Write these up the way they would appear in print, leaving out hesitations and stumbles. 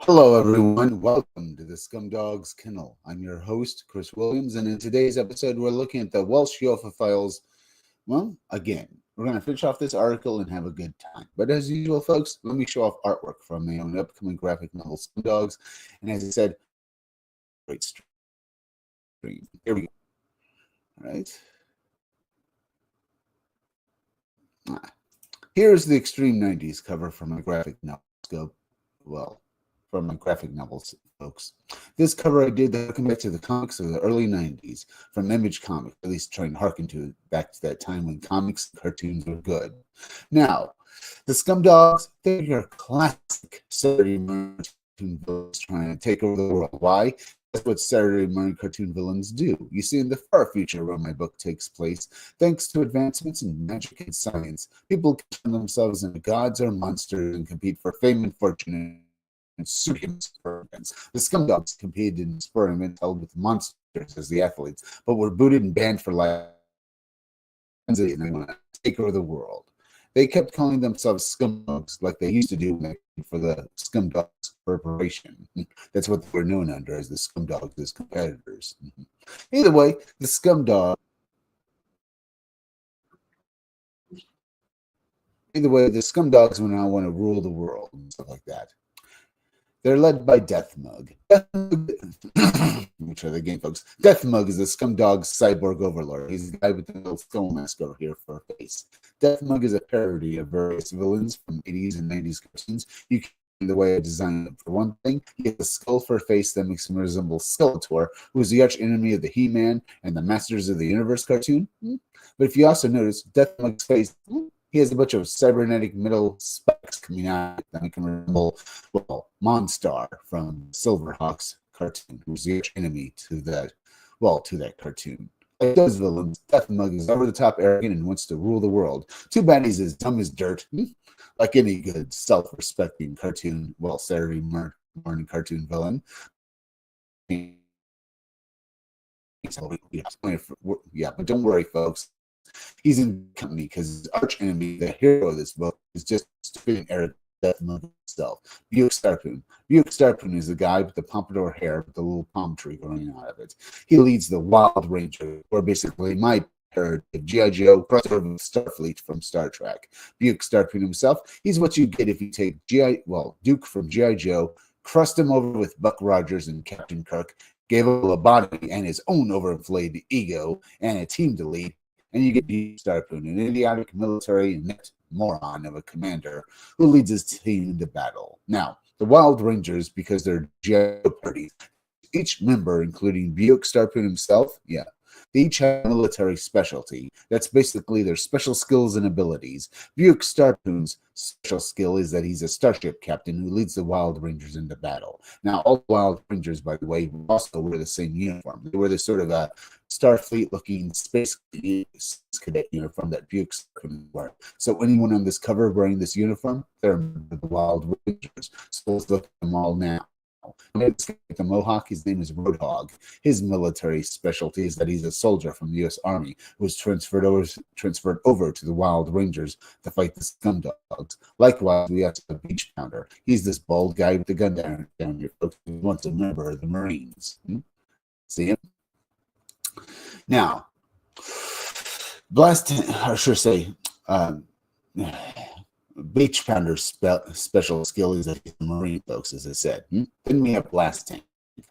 Hello, everyone. Welcome to the Scumdogs Kennel. I'm your host, Chris Williams, and in today's episode, we're looking at the Welsh UFO files. Well, again, we're going to finish off this article and have a good time. But as usual, folks, let me show off artwork from my own upcoming graphic novel, Scumdogs. And as I said, great stream. Here we go. All right. Here's the Extreme 90s cover from my graphic novel scope. Well, from my graphic novels, folks. This cover I did that back to the comics of the early 90s from Image Comics, at least trying to harken to back to that time when comics and cartoons were good. Now, the Scumdogs, they're your classic Saturday morning cartoon villains trying to take over the world. Why? That's what Saturday morning cartoon villains do. You see, in the far future where my book takes place, thanks to advancements in magic and science, people turn themselves into gods or monsters and compete for fame and fortune and superhuman experiments. The Scumdogs competed in experiments held with monsters as the athletes, but were booted and banned for life. And they want to take over the world. They kept calling themselves Scumdogs like they used to do for the Scumdogs Corporation. That's what they were known under, as the Scumdogs as competitors. Either way, the Scumdogs will now want to rule the world and stuff like that. They're led by Deathmug. Let me try that again, folks. Deathmug is the Scumdog's cyborg overlord. He's the guy with the little skull mask over here for a face. Deathmug is a parody of various villains from 80s and 90s cartoons. You can the way I designed them. For one thing, he has a skull for a face that makes him resemble Skeletor, who is the arch enemy of the He-Man and the Masters of the Universe cartoon. But if you also notice, Deathmug's face, he has a bunch of cybernetic metal spikes coming out that make him resemble, well, Monstar from Silverhawks cartoon, who's the arch enemy to that cartoon. Like those villains, Deathmug is over the top arrogant and wants to rule the world. Too bad he's as dumb as dirt, like any good self-respecting cartoon, Saturday morning cartoon villain. Yeah, but don't worry, folks. He's in company because his arch enemy, the hero of this book, is just stupid and arrogant. Deathmug himself, Buick Starpoon. Buick Starpoon is the guy with the pompadour hair with the little palm tree growing out of it. He leads the Wild Ranger, or basically my parody of G.I. Joe, crossover with Starfleet from Star Trek. Buick Starpoon himself, he's what you get if you take Duke from G.I. Joe, crust him over with Buck Rogers and Captain Kirk, gave him a lobotomy and his own overinflated ego and a team to lead, and you get Buick Starpoon, an idiotic military inept moron of a commander who leads his team into battle. Now, the Wild Rangers, because they're G.I. parties, each member, including Buick Starpoon himself, they each have a military specialty. That's basically their special skills and abilities. Buick Starpoon's special skill is that he's a starship captain who leads the Wild Rangers into battle. Now, all Wild Rangers, by the way, also wear the same uniform. They wear this sort of a Starfleet-looking space cadet uniform that Buick Starpoon wear. So anyone on this cover wearing this uniform, they're the Wild Rangers. So let's look at them all now. The Mohawk, his name is Roadhog. His military specialty is that he's a soldier from the U.S. Army who was transferred over to the Wild Rangers to fight the Scumdogs. Likewise, we have the Beach Pounder. He's this bald guy with the gun down here, folks, who wants a member of the Marines. See him? Now, Beach Pounder's special skill is that he's a Marine, folks, as I said. Then we have Blast Tank.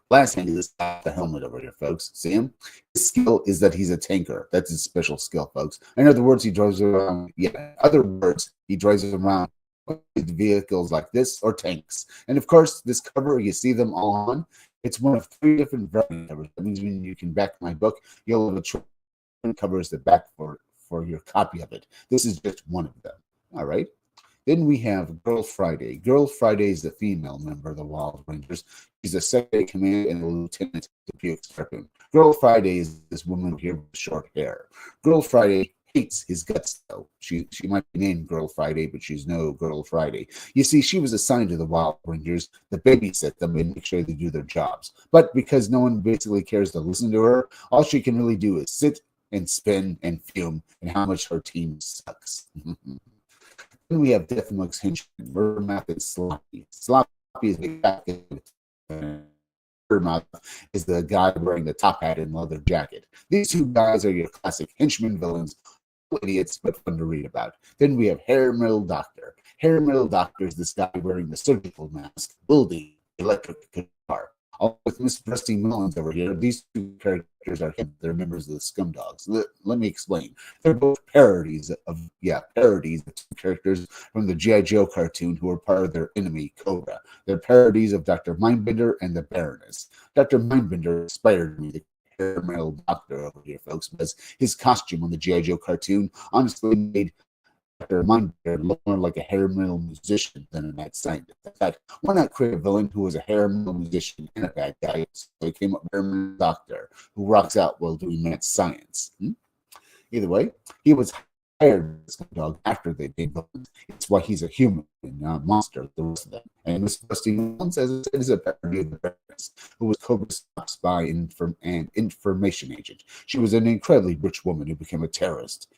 Blast Tank is the helmet over here, folks. See him? His skill is that he's a tanker. That's his special skill, folks. In other words, he drives around. He drives around with vehicles like this or tanks. And of course, this cover, you see them all on. It's one of 3 different variant covers. That means when you can back my book, you'll have a covers the back for your copy of it. This is just one of them. All right. Then we have Girl Friday. Girl Friday is the female member of the Wild Rangers. She's a second command and a lieutenant to Buick Starpoon. Girl Friday is this woman here with short hair. Girl Friday hates his guts, though. She might be named Girl Friday, but she's no Girl Friday. You see, she was assigned to the Wild Rangers to babysit them and make sure they do their jobs. But because no one basically cares to listen to her, all she can really do is sit and spin and fume and how much her team sucks. Then we have Deathmug's henchman, Murder Mouth and Sloppy. Sloppy is the guy mouth is the guy wearing the top hat and leather jacket. These two guys are your classic henchmen villains, idiots, but fun to read about. Then we have Hair Metal Doctor. Hair Metal Doctor is this guy wearing the surgical mask, building electric guitar. All with Miss Rusty Mullins over here, these two characters are him. They're members of the Scumdogs. Let me explain. They're both parodies of two characters from the G.I. Joe cartoon who are part of their enemy, Cobra. They're parodies of Dr. Mindbender and the Baroness. Dr. Mindbender inspired me to Hair Metal Doctor over here, folks, because his costume on the G.I. Joe cartoon honestly made Dr. Mindbender look more like a hair metal musician than a mad scientist. In fact, why not create a villain who was a hair metal musician and a bad guy? So he came up with Hair Metal Doctor, who rocks out while doing mad science. Either way, he was hired as a dog after they did villains. It's why he's a human and not a monster like the rest of them. And Miss Rusty Mullins, as I said, is a parody of the Baroness, who was Cobra's top spy and information agent. She was an incredibly rich woman who became a terrorist.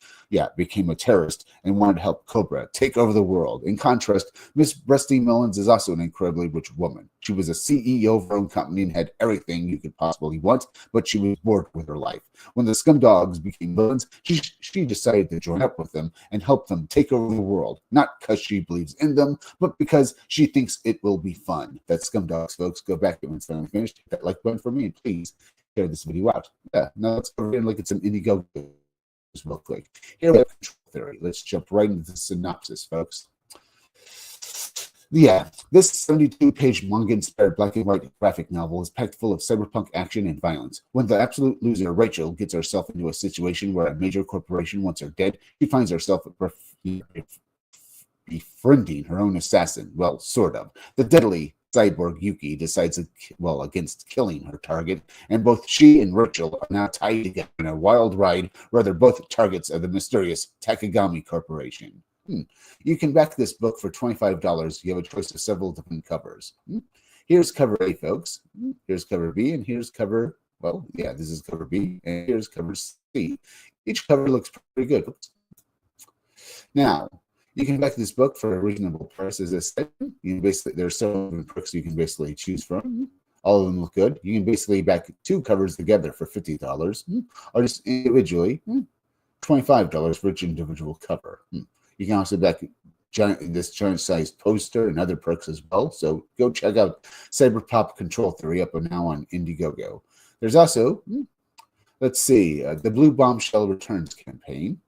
Became a terrorist and wanted to help Cobra take over the world. In contrast, Miss Rusty Mullins is also an incredibly rich woman. She was a CEO of her own company and had everything you could possibly want, but she was bored with her life. When the Scumdogs became villains, she decided to join up with them and help them take over the world, not because she believes in them, but because she thinks it will be fun. That's Scumdogs, folks. Go back to it when it's finally finished. Hit that like button for me, and please share this video out. Now let's go in like it's an Indiegogo real quick. Here we have control theory. Let's jump right into the synopsis, folks. This 72-page manga-inspired black and white graphic novel is packed full of cyberpunk action and violence. When the absolute loser, Rachel, gets herself into a situation where a major corporation wants her dead, she finds herself befriending her own assassin. Well, sort of. The deadly cyborg Yuki decides, against killing her target, and both she and Rachel are now tied together in a wild ride where they're both targets of the mysterious Takagami Corporation. You can back this book for $25. You have a choice of several different covers. Here's cover A, folks. Here's cover B, and here's cover, this is cover B, and here's cover C. Each cover looks pretty good. Now, you can back this book for a reasonable price. As I said, there's several different books you can basically choose from. All of them look good. You can basically back two covers together for $50, or just individually, $25 for each individual cover. You can also back this giant-sized poster and other perks as well. So go check out Cyberpop Control Theory up and now on Indiegogo. There's also, the Blue Bombshell Returns campaign.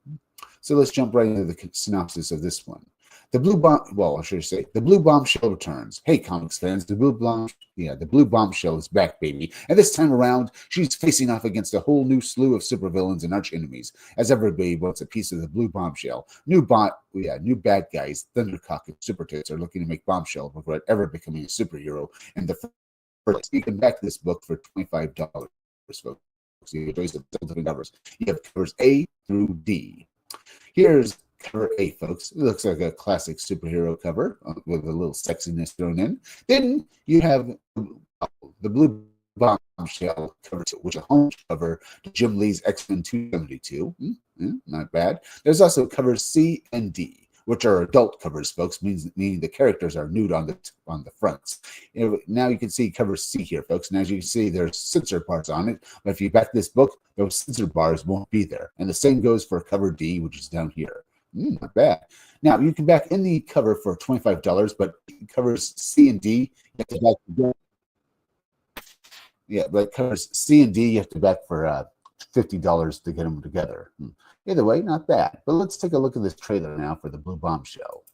So let's jump right into the synopsis of this one. The Blue Bombshell returns. Hey, comics fans, the Blue Bombshell is back, baby. And this time around, she's facing off against a whole new slew of supervillains and arch enemies. As everybody wants a piece of the Blue Bombshell, new bad guys, Thundercock and Super Tits are looking to make Bombshell regret ever becoming a superhero. And the first, you can back this book for $25, folks. You have choice of different covers. You have covers A through D. Here's cover A, folks. It looks like a classic superhero cover with a little sexiness thrown in. Then you have the Blue Bombshell cover, which is a home cover to Jim Lee's X-Men 272. Not bad. There's also covers C and D, which are adult covers, folks, meaning the characters are nude on the fronts. Now you can see cover C here, folks. And as you can see, there's censor parts on it. But if you back this book, those censor bars won't be there. And the same goes for cover D, which is down here. Not bad. Now you can back any cover for $25, but covers C and D, you have to back. But covers C and D, you have to back for $50 to get them together. Either way, not bad. But let's take a look at this trailer now for the Blue Bombshell.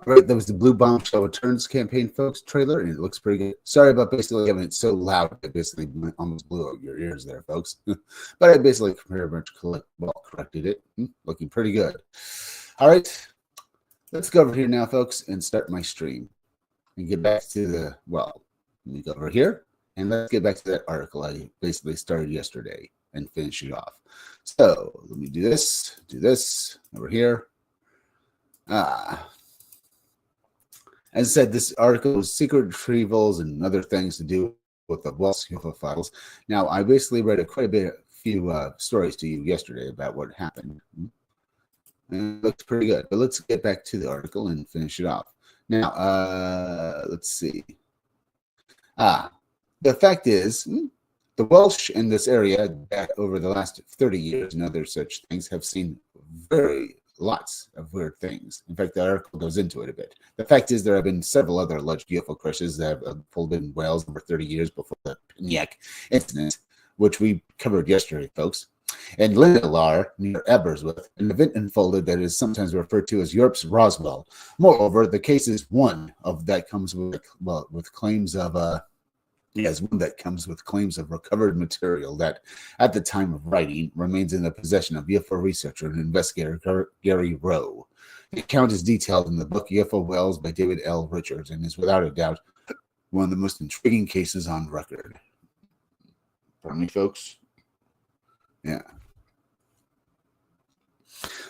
Right, that was the Blue Bombshell Returns campaign, folks, trailer, and it looks pretty good. Sorry about basically having it so loud that basically almost blew out your ears there, folks. But I basically pretty much corrected it. Looking pretty good. All right, let's go over here now, folks, and start my stream. And get back to the, well, let me go over here, and let's get back to that article I basically started yesterday and finish it off. So let me do this, over here. As I said, this article is secret retrievals and other things to do with the Welsh UFO files. Now, I basically read quite a few stories to you yesterday about what happened. And it looks pretty good. But let's get back to the article and finish it off. Now, let's see. The fact is, the Welsh in this area over the last 30 years and other such things have seen lots of weird things. In fact, the article goes into it a bit. The fact is, there have been several other alleged UFO crashes that have unfolded in Wales over 30 years before the Piniac incident, which we covered yesterday, folks. And Lindelar, near Aberystwyth, an event unfolded that is sometimes referred to as Europe's Roswell. Moreover, the case is one that comes with claims of recovered material that, at the time of writing, remains in the possession of UFO researcher and investigator Gary Rowe. The account is detailed in the book UFO Wales by David L. Richards and is without a doubt one of the most intriguing cases on record. Pardon me, folks. Yeah.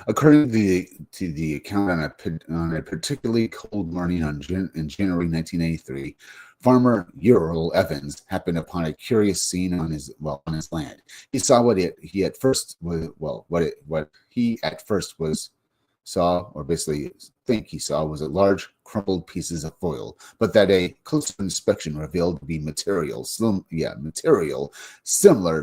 According to the account, on a particularly cold morning in January 1983, farmer Ural Evans happened upon a curious scene on his land. He saw what he at first saw, or basically think he saw, was a large crumpled pieces of foil, but that a closer inspection revealed to be material similar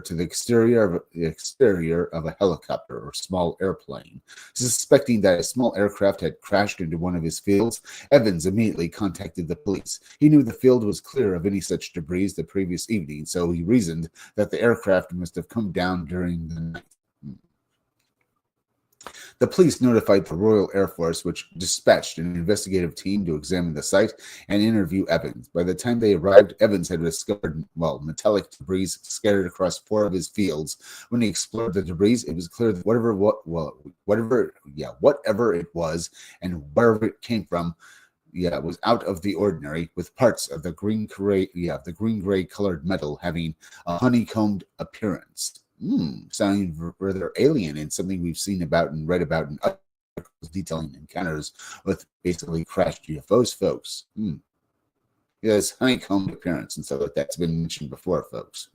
to the exterior of a helicopter or small airplane. Suspecting that a small aircraft had crashed into one of his fields, Evans immediately contacted the police. He knew the field was clear of any such debris the previous evening, so he reasoned that the aircraft must have come down during the night. The police notified the Royal Air Force, which dispatched an investigative team to examine the site and interview Evans. By the time they arrived, Evans had discovered, metallic debris scattered across 4 of his fields. When he explored the debris, it was clear that whatever it was and wherever it came from, it was out of the ordinary, with parts of the green-gray colored metal having a honeycombed appearance. Sounding rather alien and something we've seen about and read about in articles detailing encounters with basically crashed UFOs, folks. Yes, honeycomb appearance and stuff like that's been mentioned before, folks.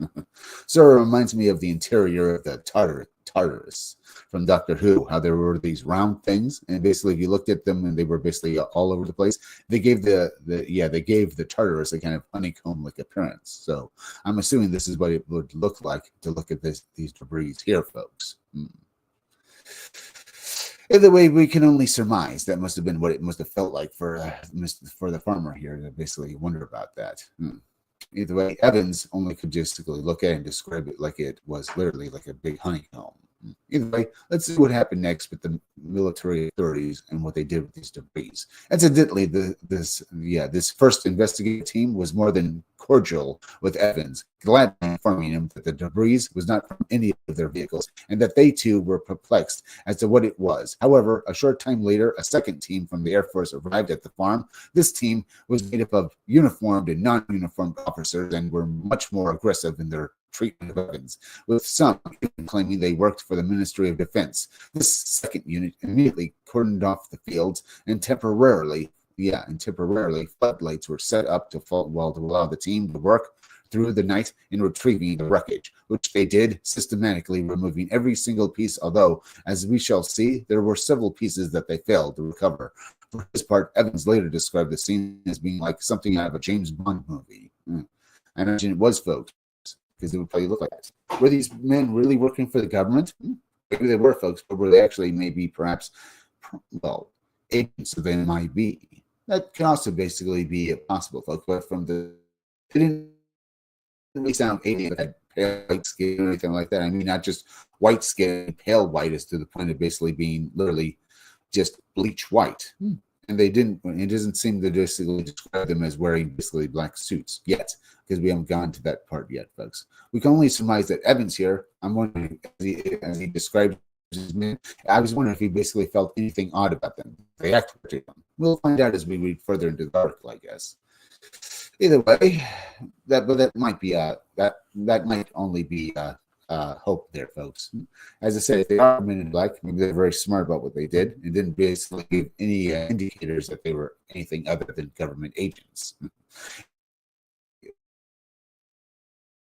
Sort of reminds me of the interior of the TARDIS from Doctor Who, how there were these round things, and basically if you looked at them and they were basically all over the place, they gave the TARDIS a kind of honeycomb-like appearance. So I'm assuming this is what it would look like to look at these debris here, folks. Either way, we can only surmise that must have been what it must have felt like for the farmer here to basically wonder about that. Either way, Evans only could just look at it and describe it like it was literally like a big honeycomb. Either way, let's see what happened next with the military authorities and what they did with these debris. Incidentally, this first investigative team was more than cordial with Evans, gladly informing him that the debris was not from any of their vehicles and that they too were perplexed as to what it was. However, a short time later, a second team from the Air Force arrived at the farm. This team was made up of uniformed and non-uniformed officers and were much more aggressive in their treatment of Evans, with some even claiming they worked for the Ministry of Defense. This second unit immediately cordoned off the fields and temporarily floodlights were set up to allow the team to work through the night in retrieving the wreckage, which they did, systematically removing every single piece, although, as we shall see, there were several pieces that they failed to recover. For his part, Evans later described the scene as being like something out of a James Bond movie. I imagine it was, folks, because it would probably look like that. Were these men really working for the government? Maybe they were, folks, but were they actually maybe perhaps, agents of MIB? That can also basically be possible, folks, but they didn't really sound alien that had pale white skin or anything like that. I mean, not just white skin, pale white, as to the point of basically being literally just bleach white. And they didn't. It doesn't seem to basically describe them as wearing basically black suits yet, because we haven't gone to that part yet, folks. We can only surmise that Evans here. I'm wondering, as he describes his men, I was wondering if he basically felt anything odd about them. They acted to him. We'll find out as we read further into the article, I guess. Either way, that might be that might only be hope there, folks. As I said, if they are men in black, maybe they're very smart about what they did and didn't basically give any indicators that they were anything other than government agents.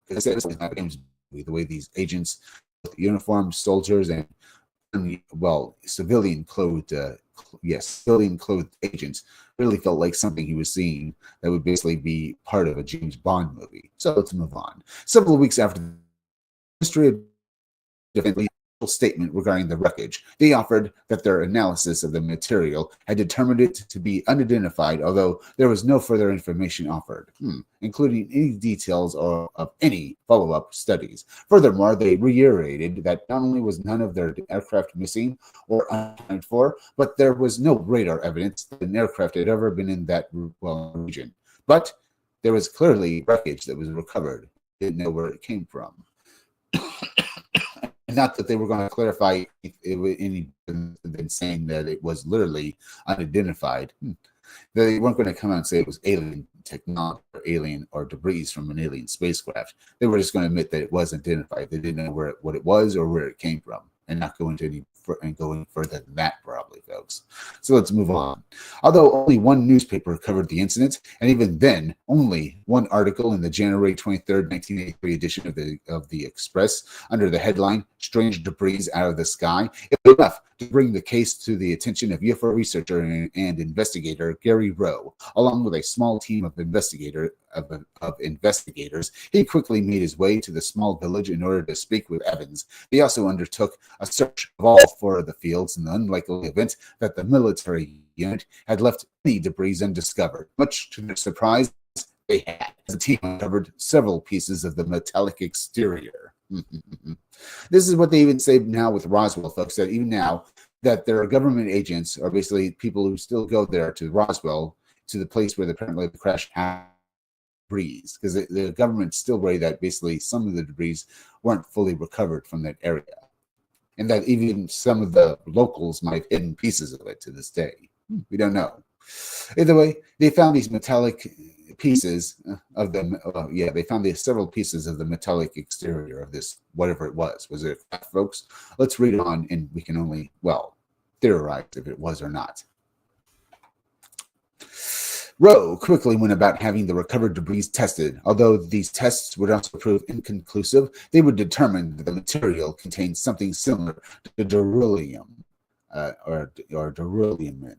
Because the way these agents, uniformed soldiers and civilian clothed agents really felt like something he was seeing that would basically be part of a James Bond movie. So let's move on. Several weeks after the history of defense statement regarding the wreckage, they offered that their analysis of the material had determined it to be unidentified, although there was no further information offered, including any details of any follow-up studies. Furthermore, they reiterated that not only was none of their aircraft missing or unaccounted for, but there was no radar evidence that an aircraft had ever been in that region. But there was clearly wreckage that was recovered. They didn't know where it came from. Not that they were going to clarify any than saying that it was literally unidentified. They weren't going to come out and say it was alien technology or alien or debris from an alien spacecraft. They were just going to admit that it was identified. They didn't know what it was or where it came from, and not go into any further than that, probably, folks. So let's move on. Although only one newspaper covered the incident, and even then, only one article in the January 23rd, 1983 edition of the Express under the headline "Strange Debris Out of the Sky," it was enough to bring the case to the attention of UFO researcher and investigator Gary Rowe, along with a small team of investigators. He quickly made his way to the small village in order to speak with Evans. They also undertook a search of all four of the fields in the unlikely event that the military unit had left any debris undiscovered. Much to their surprise, they had. The team uncovered several pieces of the metallic exterior. This is what they even say now with Roswell, folks, that even now that there are government agents, or basically people who still go there to Roswell, to the place where apparently the crash happened, because the government's still worried that basically some of the debris weren't fully recovered from that area, and that even some of the locals might have hidden pieces of it to this day. We don't know. Either way, they found these metallic pieces of them. They found these several pieces of the metallic exterior of this, whatever it was. Was it, folks? Let's read on, and we can only, theorize if it was or not. Rowe quickly went about having the recovered debris tested. Although these tests would also prove inconclusive, they would determine that the material contained something similar to beryllium, or beryllium.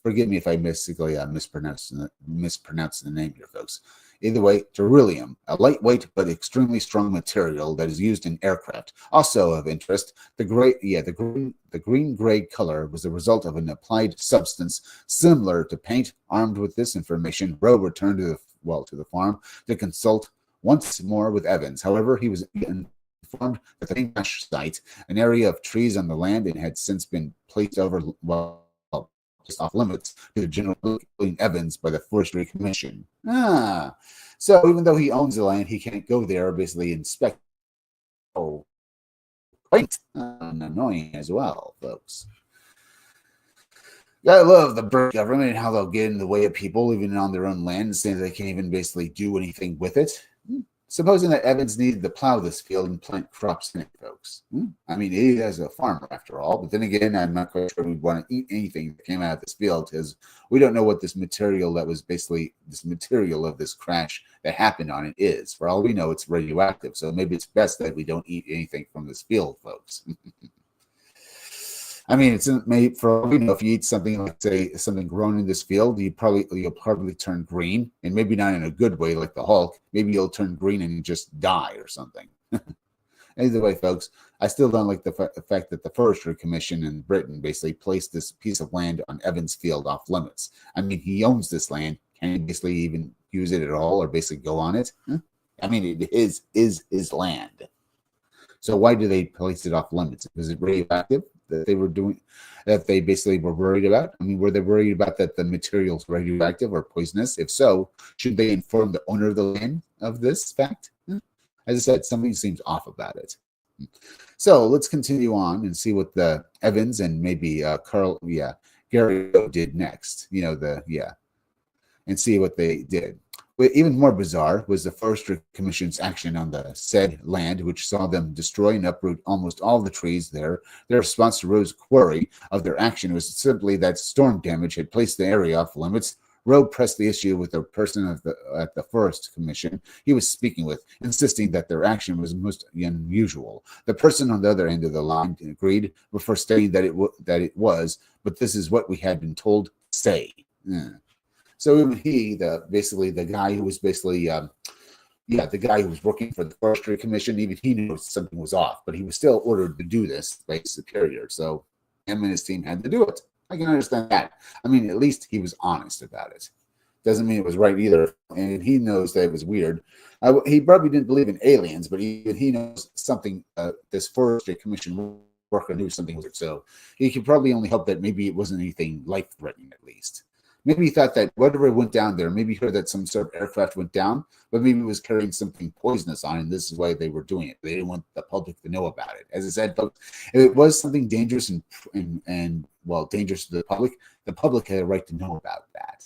Forgive me if I basically mispronounce the name here, folks. Either way, beryllium, a lightweight but extremely strong material that is used in aircraft. Also of interest, the green-gray color was the result of an applied substance similar to paint. Armed with this information, Rowe returned to the farm to consult once more with Evans. However, he was informed that the main crash site, an area of trees on the land, and had since been placed off limits to the general Evans by the Forestry Commission. So even though he owns the land, he can't go there, basically inspect. Oh, quite annoying as well, folks. I love the British government and how they'll get in the way of people even on their own land and say they can't even basically do anything with it. Supposing that Evans needed to plow this field and plant crops in it, folks. I mean, he is a farmer after all, but then again, I'm not quite sure we'd want to eat anything that came out of this field because we don't know what this material of this crash that happened on it is. For all we know, it's radioactive, so maybe it's best that we don't eat anything from this field, folks. I mean, it's made for all we know. If you eat something like, say, something grown in this field, you'll probably turn green, and maybe not in a good way like the Hulk. Maybe you'll turn green and just die or something. Either way, folks, I still don't like the fact that the Forestry Commission in Britain basically placed this piece of land on Evans Field off limits. I mean, he owns this land. Can he basically even use it at all, or basically go on it? I mean, it is his land. So why do they place it off limits? Is it radioactive? that they were doing, that they basically were worried about? I mean, were they worried about that the materials were radioactive or poisonous? If so, should they inform the owner of the land of this fact? As I said, something seems off about it. So let's continue on and see what the Evans and maybe Gary did next. And see what they did. But even more bizarre was the Forestry Commission's action on the said land, which saw them destroy and uproot almost all the trees there. Their response to Rowe's query of their action was simply that storm damage had placed the area off limits. Rowe pressed the issue with the person at the Forest Commission he was speaking with, insisting that their action was most unusual. The person on the other end of the line agreed before stating that it was, but this is what we had been told to say. So even he, the guy who was the guy who was working for the Forestry Commission, even he knew something was off, but he was still ordered to do this by his superior. So him and his team had to do it. I can understand that. I mean, at least he was honest about it. Doesn't mean it was right either. And he knows that it was weird. He probably didn't believe in aliens, but even he knows something. This Forestry Commission worker knew something was weird. So he could probably only hope that maybe it wasn't anything life-threatening, at least. Maybe he thought that whatever went down there, maybe he heard that some sort of aircraft went down, but maybe it was carrying something poisonous on it, and this is why they were doing it. They didn't want the public to know about it. As I said, folks, if it was something dangerous and dangerous to the public had a right to know about that.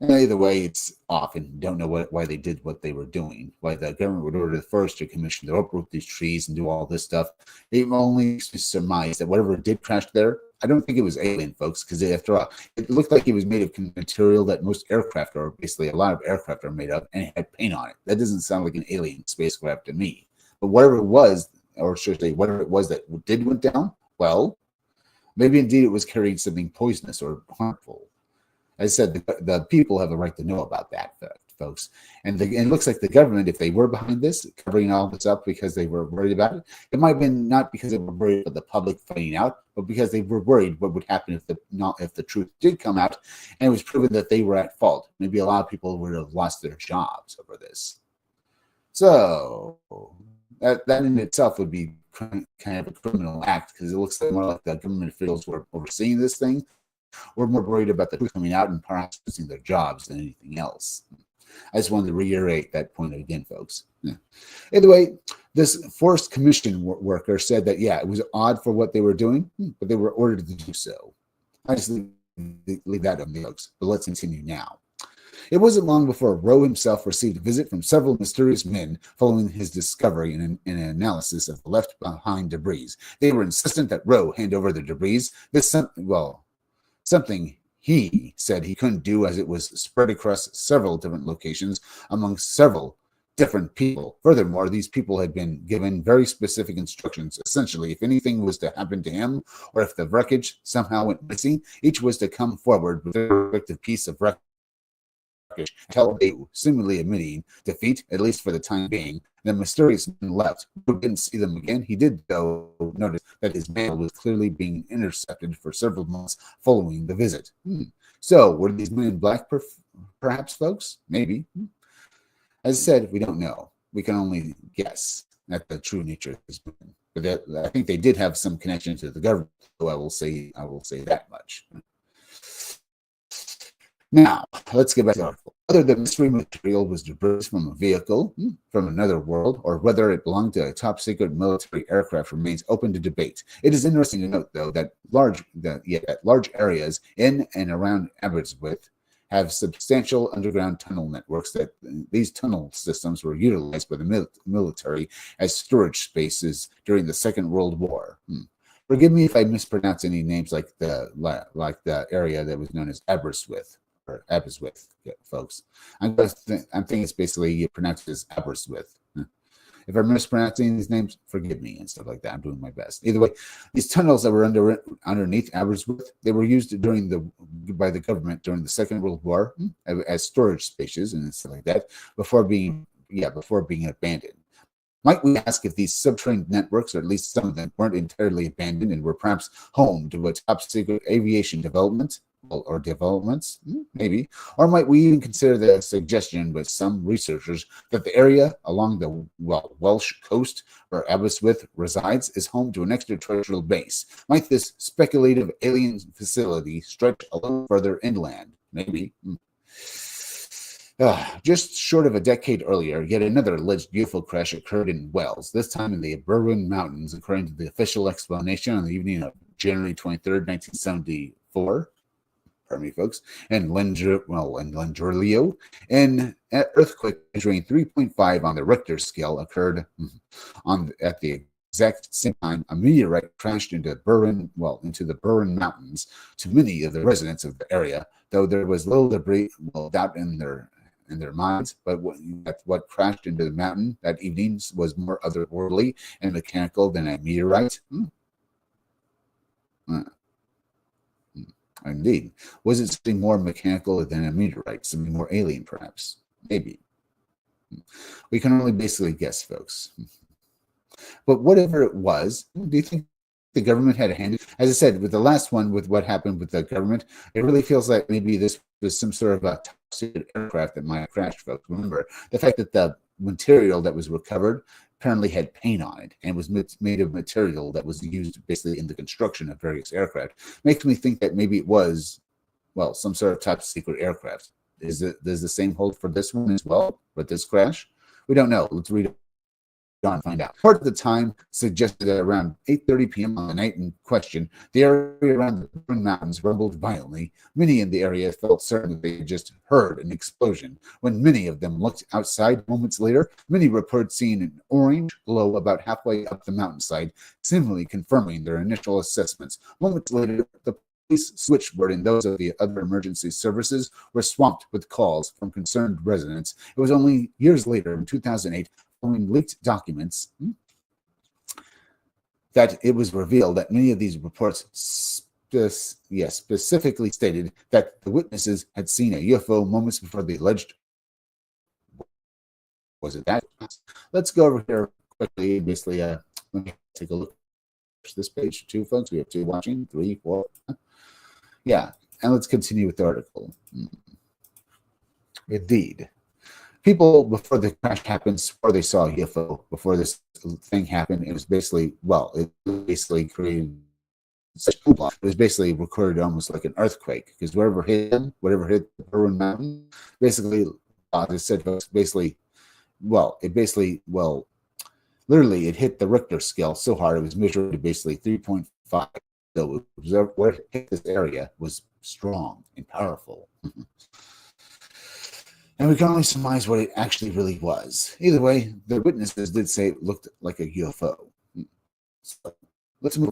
And either way, it's off, and don't know why they did what they were doing. Why the government would order the Forestry Commission to uproot these trees and do all this stuff. It only surmise that whatever did crash there, I don't think it was alien, folks, because after all, it looked like it was made of material that most aircraft, or basically a lot of aircraft, are made of, and it had paint on it. That doesn't sound like an alien spacecraft to me. But whatever it was, or should I say, whatever it was that went down, well, maybe indeed it was carrying something poisonous or harmful. As I said, the people have a right to know about that, folks. And it looks like the government, if they were behind this, covering all this up because they were worried about it, it might have been not because they were worried about the public finding out, but because they were worried what would happen if the truth did come out and it was proven that they were at fault. Maybe a lot of people would have lost their jobs over this. So that in itself would be kind of a criminal act, because it looks more like the government officials who are overseeing this thing were more worried about the truth coming out and perhaps losing their jobs than anything else. I just wanted to reiterate that point again, folks. Yeah. Either way, this Forest Commission worker said that, it was odd for what they were doing, but they were ordered to do so. I just leave that on the folks, but let's continue now. It wasn't long before Rowe himself received a visit from several mysterious men following his discovery and an analysis of the left-behind debris. They were insistent that Rowe hand over the debris. Something he said he couldn't do, as it was spread across several different locations among several different people. Furthermore, these people had been given very specific instructions. Essentially, if anything was to happen to him, or if the wreckage somehow went missing, each was to come forward with a respective piece of wreckage until they seemingly admitting defeat, at least for the time being. The mysterious man left. Who didn't see them again. He did, though, notice that his mail was clearly being intercepted for several months following the visit. So, were these men in black, perhaps, folks? Maybe. As I said, we don't know. We can only guess at the true nature of this man. But I think they did have some connection to the government, so I will say that much. Now, let's get back to the article. Whether the mystery material was debris from a vehicle from another world, or whether it belonged to a top-secret military aircraft, remains open to debate. It is interesting to note, though, that large areas in and around Aberystwyth have substantial underground tunnel networks. That these tunnel systems were utilized by the military as storage spaces during the Second World War. Forgive me if I mispronounce any names like the area that was known as Aberystwyth. Folks. I'm thinking it's basically pronounced as Aberystwyth. If I'm mispronouncing these names, forgive me and stuff like that. I'm doing my best. Either way, these tunnels that were underneath Aberystwyth, they were used by the government during the Second World War as storage spaces and stuff like that before being abandoned. Might we ask if these subterranean networks, or at least some of them, weren't entirely abandoned and were perhaps home to a top-secret aviation development? or developments? Maybe. Or might we even consider the suggestion with some researchers that the area along the Welsh coast where Aberystwyth resides is home to an extraterrestrial base? Might this speculative alien facility stretch a little further inland? Maybe. Just short of a decade earlier, yet another alleged UFO crash occurred in Wales, this time in the Berwyn Mountains, according to the official explanation on the evening of January 23rd, 1974. Pardon me, folks, and Llandrelio. An earthquake measuring 3.5 on the Richter scale occurred at the exact same time. A meteorite crashed into the Berwyn Mountains. To many of the residents of the area, though there was little debris, doubt in their minds, but what crashed into the mountain that evening was more otherworldly and mechanical than a meteorite. Indeed. Was it something more mechanical than a meteorite? Something more alien, perhaps? Maybe. We can only basically guess, folks. But whatever it was, do you think the government had a hand in it? As I said, with the last one, with what happened with the government, it really feels like maybe this was some sort of a top-secret aircraft that might have crashed, folks. Remember, the fact that the material that was recovered apparently had paint on it and was made of material that was used basically in the construction of various aircraft makes me think that maybe it was, some sort of top secret aircraft. Does the same hold for this one as well, with this crash? We don't know. Let's read on and find out. Part of the time suggested that around 8:30 p.m. on the night in question, the area around the Berwyn Mountains rumbled violently. Many in the area felt certain that they had just heard an explosion. When many of them looked outside moments later, many reported seeing an orange glow about halfway up the mountainside, seemingly confirming their initial assessments. Moments later, the police switchboard and those of the other emergency services were swamped with calls from concerned residents. It was only years later, in 2008, following leaked documents, that it was revealed that many of these reports specifically stated that the witnesses had seen a UFO moments before the alleged. Was it that? Let's go over here quickly. Basically, let me take a look at this page too, folks. We have 2 watching, 3, 4. Yeah, and let's continue with the article. Indeed. People, before the crash happened, swore they saw a UFO. Before this thing happened, it was basically, created such hoopla. It was basically recorded almost like an earthquake, because whatever hit the Berwyn Mountain, basically, they said, literally, it hit the Richter scale so hard, it was measured to basically 3.5. So where it hit this area was strong and powerful. And we can only surmise what it actually really was. Either way, the witnesses did say it looked like a UFO. So let's move.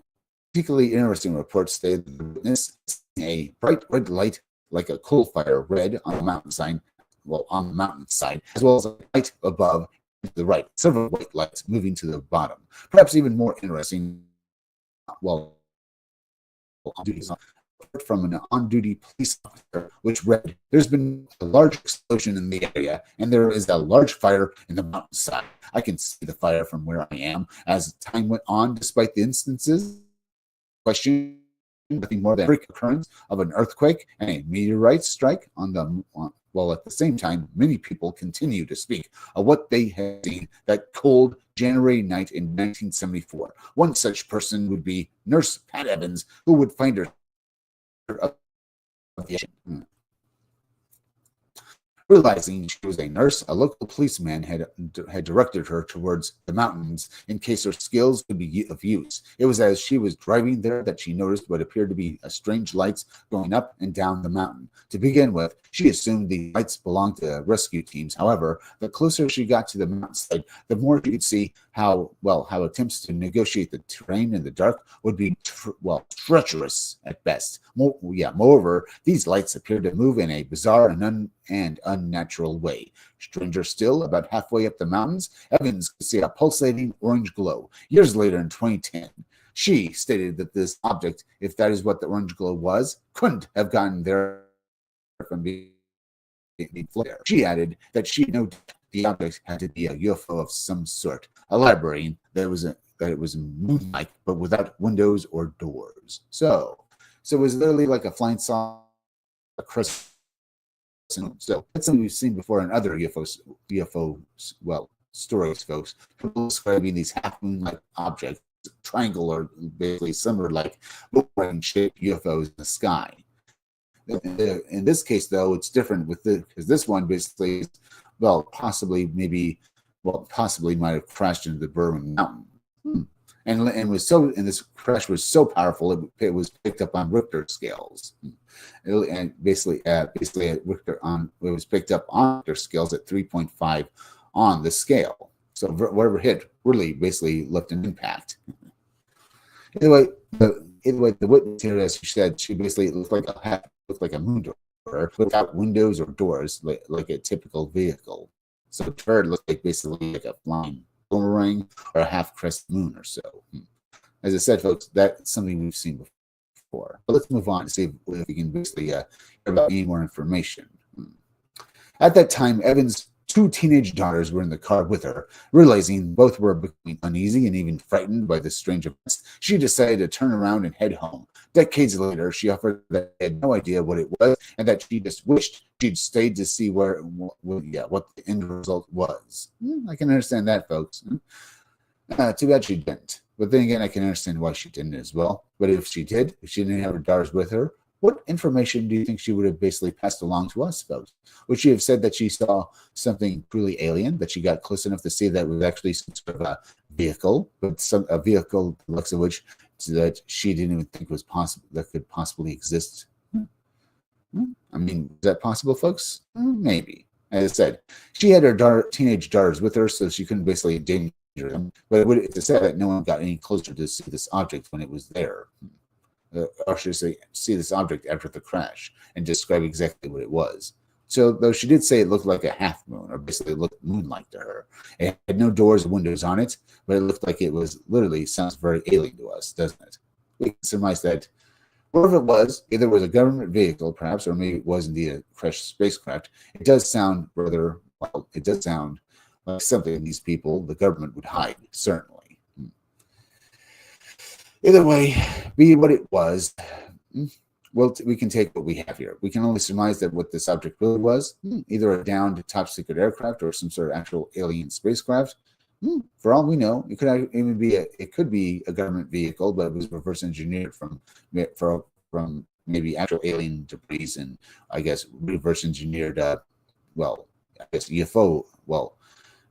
Particularly interesting reports stated that the witness a bright red light like a coal fire red on the mountainside, as well as a light above to the right. Several white lights moving to the bottom. Perhaps even more interesting, from an on-duty police officer, which read, "There's been a large explosion in the area, and there is a large fire in the mountainside. I can see the fire from where I am." As time went on, despite the instances, question nothing more than a freak occurrence of an earthquake and a meteorite strike while at the same time, many people continue to speak of what they had seen that cold January night in 1974. One such person would be Nurse Pat Evans, who would find her Realizing she was a nurse, a local policeman had directed her towards the mountains in case her skills could be of use. It was as she was driving there that she noticed what appeared to be strange lights going up and down the mountain. To begin with, she assumed the lights belonged to rescue teams. However, the closer she got to the mountainside, the more she could see how attempts to negotiate the terrain in the dark would be treacherous at best. Moreover, these lights appeared to move in a bizarre and unnatural way. Stranger still, about halfway up the mountains, Evans could see a pulsating orange glow. Years later, in 2010, she stated that this object, if that is what the orange glow was, couldn't have gotten there from being flare. She added that she knew the object had to be a UFO of some sort, elaborating that it was moon-like, but without windows or doors. So it was literally like a flying saucer crescent. So that's something we've seen before in other UFO stories, folks. People describing these half moon-like objects, triangle or basically similar like boomerang-shaped UFOs in the sky. In this case, though, it's different because this one basically, possibly might have crashed into the Berwyn Mountain. And this crash was so powerful it was picked up on Richter scales, and basically at Richter it was picked up on Richter scales at 3.5 on the scale. So whatever hit really basically left an impact. Anyway, the witness here, as she said, she basically looked like a moon door without windows or doors, like a typical vehicle. So to her, it looked like basically like a flying boomerang or a half-crescent moon or so. As I said, folks, that's something we've seen before. But let's move on to see if we can basically hear about any more information. At that time, Evans' 2 teenage daughters were in the car with her. Realizing both were becoming uneasy and even frightened by this strange events, she decided to turn around and head home. Decades later, she offered that they had no idea what it was and that she just wished she'd stayed to see what the end result was. I can understand that, folks. Too bad she didn't. But then again, I can understand why she didn't as well. But if she didn't have her daughters with her, what information do you think she would have basically passed along to us, folks? Would she have said that she saw something truly alien, that she got close enough to see that it was actually some sort of a vehicle, but a vehicle, the likes of which that she didn't even think was possible, that could possibly exist? I mean, is that possible, folks? Maybe. As I said, she had her teenage daughters with her, so she couldn't basically danger them. But it would have said that no one got any closer to see this object when it was there. Or should I say, see this object after the crash and describe exactly what it was. So, though she did say it looked like a half moon, or basically looked moon-like to her, it had no doors or windows on it, but it looked like it was literally sounds very alien to us, doesn't it? We can surmise that whatever it was, either it was a government vehicle, perhaps, or maybe it was indeed a crashed spacecraft. It does sound like something these people, the government, would hide, certainly. Either way, be what it was, well, we can take what we have here. We can only surmise that what this object really was, either a downed top secret aircraft or some sort of actual alien spacecraft. For all we know, it could even be a government vehicle, but it was reverse engineered from maybe actual alien debris, and I guess reverse engineered UFO,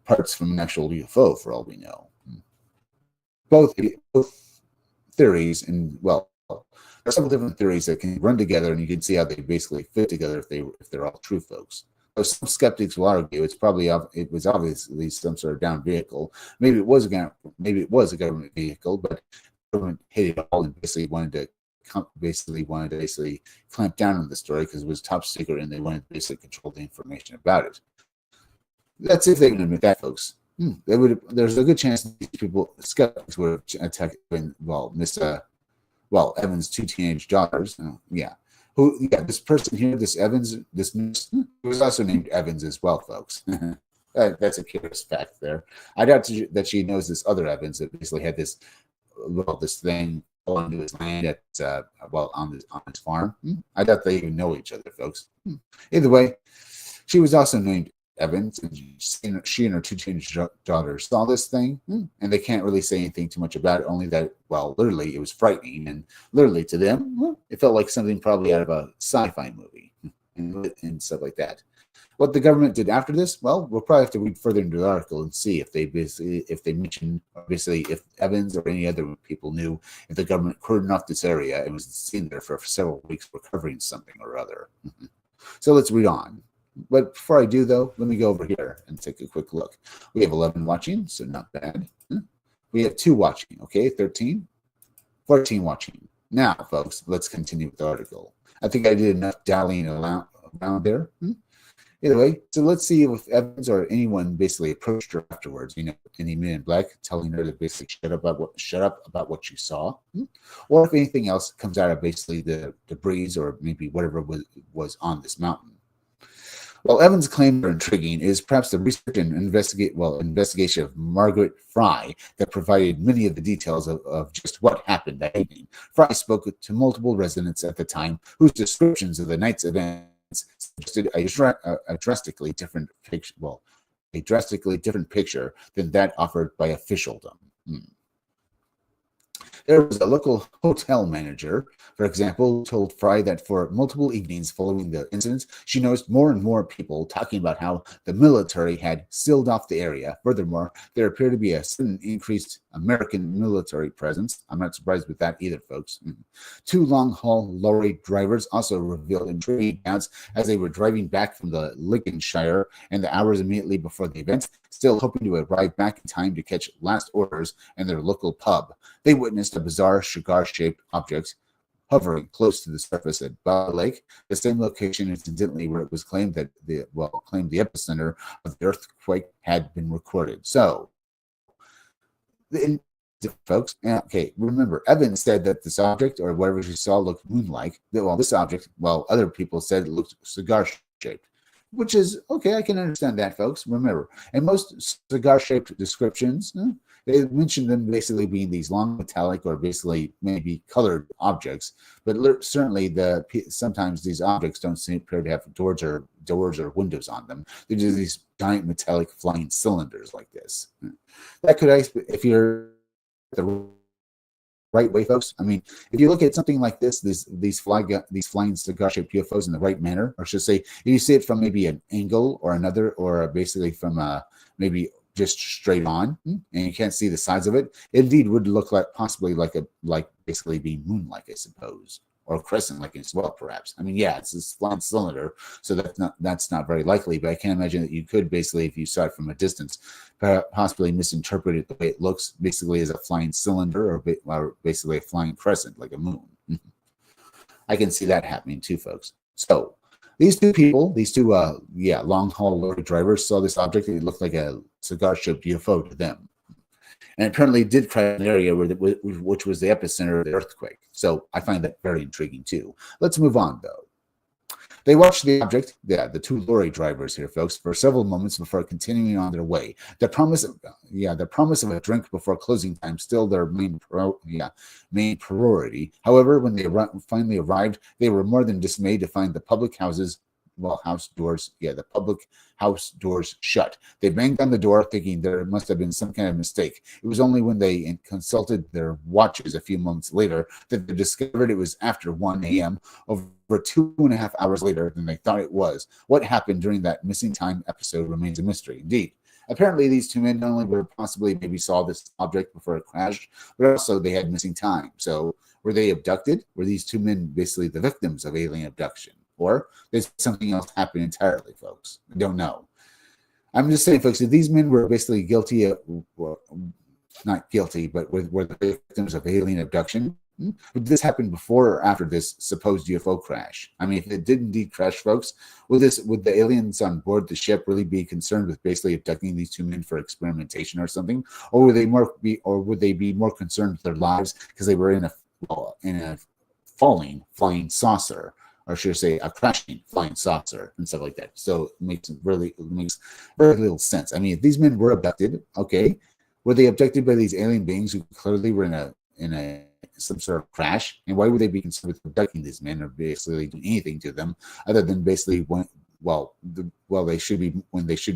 parts from an actual UFO, for all we know. Both theories, and there are several different theories that can run together, and you can see how they basically fit together if they're all true, folks. So some skeptics will argue it was obviously some sort of downed vehicle. Maybe it was a government vehicle, but the government hid it all and basically wanted to clamp down on the story because it was top secret and they wanted to basically control the information about it. That's if they would admit that, folks. There's a good chance that these skeptics would have attacked Evans' 2 teenage daughters. This person here, this Evans, was also named Evans as well, folks. That's a curious fact there. I doubt that she knows this other Evans that basically had this thing going to his land on his farm. I doubt they even know each other, folks. Either way, she was also named Evans, and she and her 2 teenage daughters saw this thing, and they can't really say anything too much about it, only that, literally, it was frightening, and literally to them, it felt like something probably out of a sci-fi movie, and stuff like that. What the government did after this, we'll probably have to read further into the article and see if they mention, if Evans or any other people knew if the government cordoned off this area and was seen there for several weeks recovering something or other. So let's read on. But before I do, though, let me go over here and take a quick look. We have 11 watching, so not bad. We have 2 watching, okay, 13, 14 watching. Now, folks, let's continue with the article. I think I did enough dallying around there. Either way, so let's see if Evans or anyone basically approached her afterwards, any men in black telling her to basically shut up about what she saw, or if anything else comes out of basically the debris or maybe whatever was on this mountain. While Evans' claims are intriguing, it is perhaps the research and investigation of Margaret Fry that provided many of the details of just what happened that evening. Fry spoke to multiple residents at the time whose descriptions of the night's events suggested a drastically different picture. Well, a drastically different picture than that offered by officialdom. There was a local hotel manager, for example, who told Fry that for multiple evenings following the incidents, she noticed more and more people talking about how the military had sealed off the area. Furthermore, there appeared to be a sudden increased American military presence. I'm not surprised with that either, folks. Two long-haul lorry drivers also revealed intriguing accounts as they were driving back from the Lincolnshire in the hours immediately before the event, still hoping to arrive back in time to catch last orders in their local pub. They witnessed a bizarre cigar-shaped object hovering close to the surface at Bell Lake, the same location, incidentally, where it was claimed that the epicenter of the earthquake had been recorded. So, folks, okay, remember, Evans said that this object or whatever she saw looked moon-like. Well, this object, well, other people said it looked cigar-shaped, which is okay. I can understand that, folks. Remember, in most cigar-shaped descriptions, they mentioned them basically being these long metallic or basically maybe colored objects, but certainly sometimes these objects don't appear to have doors or windows on them. They're just these giant metallic flying cylinders like this. That could, if you're the right way, folks. I mean, if you look at something like this, these flying cigar-shaped UFOs in the right manner, or should say, if you see it from maybe an angle or another, or basically from maybe just straight on, and you can't see the sides of it, it indeed would look like possibly like basically being moon-like, I suppose, or crescent-like as well, perhaps. I mean, yeah, it's a flying cylinder, so that's not very likely. But I can't imagine that you could basically, if you saw it from a distance, possibly misinterpret it the way it looks, basically as a flying cylinder or basically a flying crescent like a moon. I can see that happening too, folks. So these two long-haul lorry drivers saw this object. It looked like a cigar-shaped UFO to them. And apparently did crash an area which was the epicenter of the earthquake. So I find that very intriguing too. Let's move on, though. They watched the object, the two lorry drivers here, folks, for several moments before continuing on their way. The promise of a drink before closing time still their main priority. However, when they finally arrived, they were more than dismayed to find the public house doors shut. They banged on the door thinking there must have been some kind of mistake. It was only when they consulted their watches a few months later that they discovered it was after 1 a.m. over 2.5 hours later than they thought it was. What happened during that missing time episode remains a mystery. Indeed. Apparently, these two men not only were possibly maybe saw this object before it crashed, but also they had missing time. So were they abducted? Were these two men basically the victims of alien abduction? Or did something else happen entirely, folks? I don't know. I'm just saying, folks, if these men were basically guilty of, well, not guilty, but were the victims of alien abduction, would this happen before or after this supposed UFO crash? I mean, if it did indeed crash, folks, would the aliens on board the ship really be concerned with basically abducting these two men for experimentation or something, or would they be more concerned with their lives because they were in a flying saucer? Or should I say a crashing flying saucer and stuff like that. So it makes very little sense. I mean, if these men were abducted, okay, were they abducted by these alien beings who clearly were in a some sort of crash? And why would they be concerned with abducting these men or basically doing anything to them other than basically they should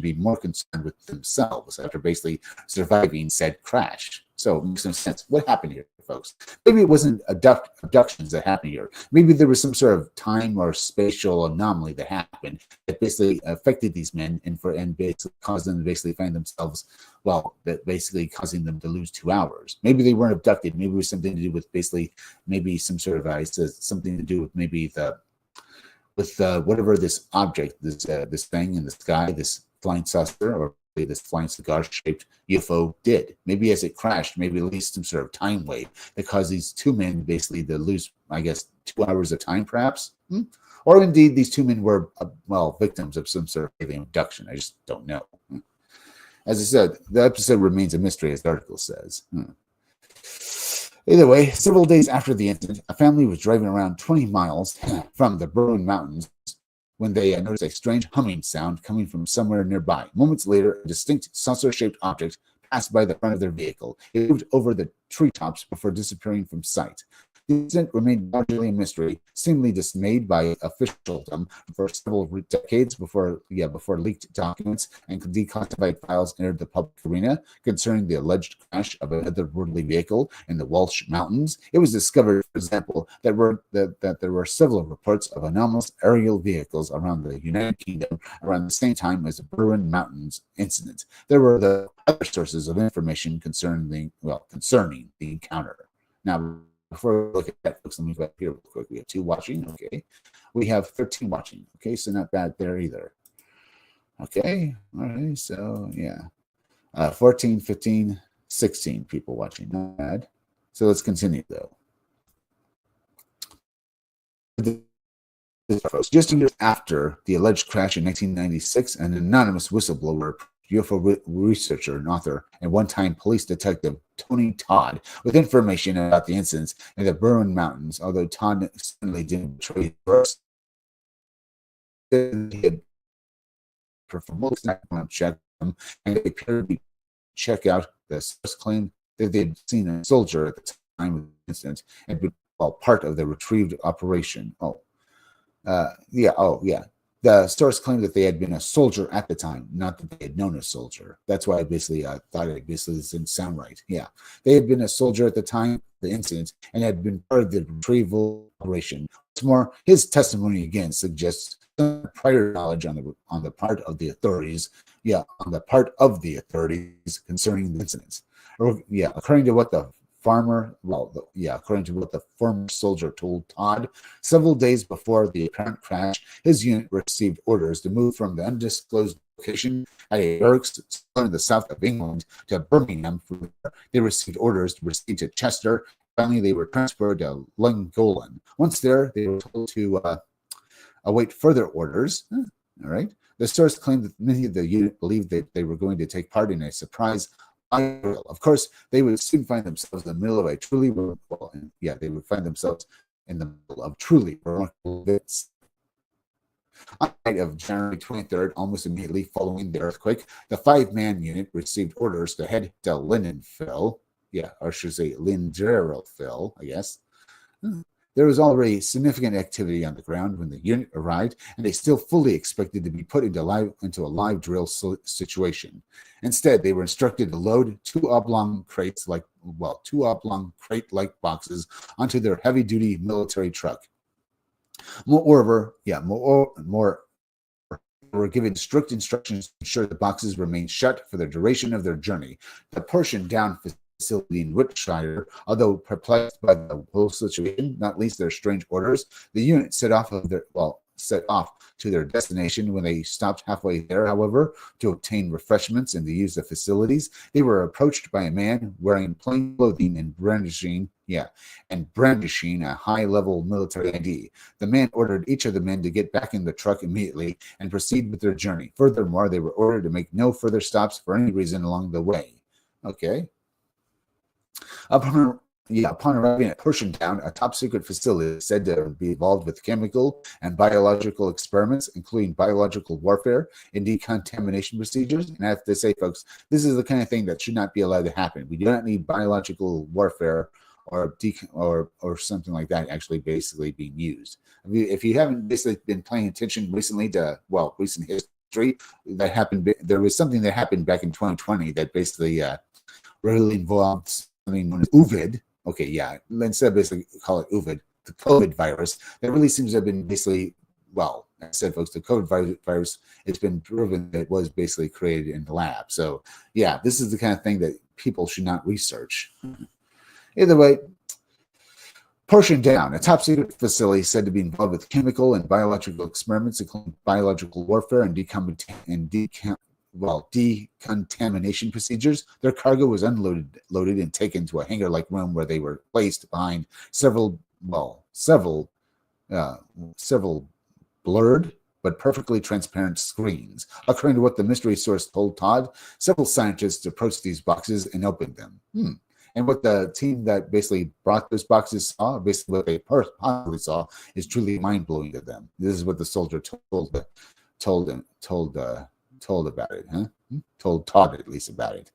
be more concerned with themselves after basically surviving said crash. So it makes no sense. What happened here, folks? Maybe it wasn't abductions that happened here. Maybe there was some sort of time or spatial anomaly that happened that basically affected these men and basically caused them to basically find themselves, that basically causing them to lose 2 hours. Maybe they weren't abducted. Maybe it was something to do with basically maybe some sort of something to do with maybe whatever this object, this thing in the sky, this flying saucer or this flying cigar-shaped UFO did. Maybe as it crashed, maybe at least some sort of time wave that caused these two men basically to lose, I guess, 2 hours of time, perhaps. Or indeed, these two men were, victims of some sort of alien abduction. I just don't know. As I said, the episode remains a mystery, as the article says. Either way, several days after the incident, a family was driving around 20 miles from the Berwyn Mountains when they noticed a strange humming sound coming from somewhere nearby. Moments later, a distinct saucer-shaped object passed by the front of their vehicle. It moved over the treetops before disappearing from sight. The incident remained largely a mystery, seemingly dismayed by officialdom for several decades before leaked documents and declassified files entered the public arena concerning the alleged crash of an otherworldly vehicle in the Welsh mountains. It was discovered, for example, that there were several reports of anomalous aerial vehicles around the United Kingdom around the same time as the Berwyn Mountains incident. There were the other sources of information concerning the encounter. Now, before we look at that, folks, let me go back here real quick. We have 2 watching. Okay. We have 13 watching. Okay. So not bad there either. Okay. All right. So, yeah. 14, 15, 16 people watching. Not bad. So let's continue, though. Just years after the alleged crash in 1996, an anonymous whistleblower, UFO researcher and author, and one-time police detective Tony Todd, with information about the incidents in the Berwyn Mountains. Although Todd certainly didn't betray first, he had performed a background check and they appeared to check out the source claim that they had seen a soldier at the time of the incident and been part of the retrieved operation. The source claimed that they had been a soldier at the time, not that they had known a soldier. That's why I thought it didn't sound right. Yeah. They had been a soldier at the time of the incident and had been part of the retrieval operation. What's more, his testimony again suggests some prior knowledge on the part of the authorities. Yeah, on the part of the authorities concerning the incidents. According to what the former soldier told Todd, several days before the apparent crash, his unit received orders to move from the undisclosed location at a barracks in the south of England to Birmingham. They received orders to proceed to Chester. Finally, they were transferred to Llangollen. Once there, they were told to await further orders. All right. The source claimed that many of the unit believed that they were going to take part in a surprise. Of course, they would soon find themselves in the middle of a truly remarkable events. On the night of January 23rd, almost immediately following the earthquake, the 5-man unit received orders to head to Lindenfell. Or I should say Lindenfell, I guess. There was already significant activity on the ground when the unit arrived, and they still fully expected to be put into a live drill situation. Instead, they were instructed to load 2 oblong crate-like boxes onto their heavy-duty military truck. Moreover, were given strict instructions to ensure the boxes remained shut for the duration of their journey. The portion down facility in Wiltshire, although perplexed by the whole situation, not least their strange orders, the unit set off to their destination. When they stopped halfway there, however, to obtain refreshments and to use the facilities, they were approached by a man wearing plain clothing and brandishing a high-level military ID. The man ordered each of the men to get back in the truck immediately and proceed with their journey. Furthermore, they were ordered to make no further stops for any reason along the way. Okay. Upon arriving at Portiontown, a top-secret facility said to be involved with chemical and biological experiments, including biological warfare and decontamination procedures. And I have to say, folks, this is the kind of thing that should not be allowed to happen. We do not need biological warfare or something like that actually basically being used. If you haven't basically been paying attention recently to, recent history, that happened. There was something that happened back in 2020 that basically really involved something known as UVID. Okay, yeah. Instead of basically call it UVID, the COVID virus, that really seems to have been basically, I said, folks, the COVID virus, it's been proven that it was basically created in the lab. So, yeah, this is the kind of thing that people should not research. Either way, Portiontown, a top-secret facility said to be involved with chemical and biological experiments, including biological warfare and decontamination procedures. Their cargo was loaded and taken to a hangar-like room where they were placed behind several blurred but perfectly transparent screens. According to what the mystery source told Todd, several scientists approached these boxes and opened them. And what the team that basically brought those boxes saw, basically what they possibly saw, is truly mind blowing to them. This is what the soldier told about it, huh? Told Todd at least about it.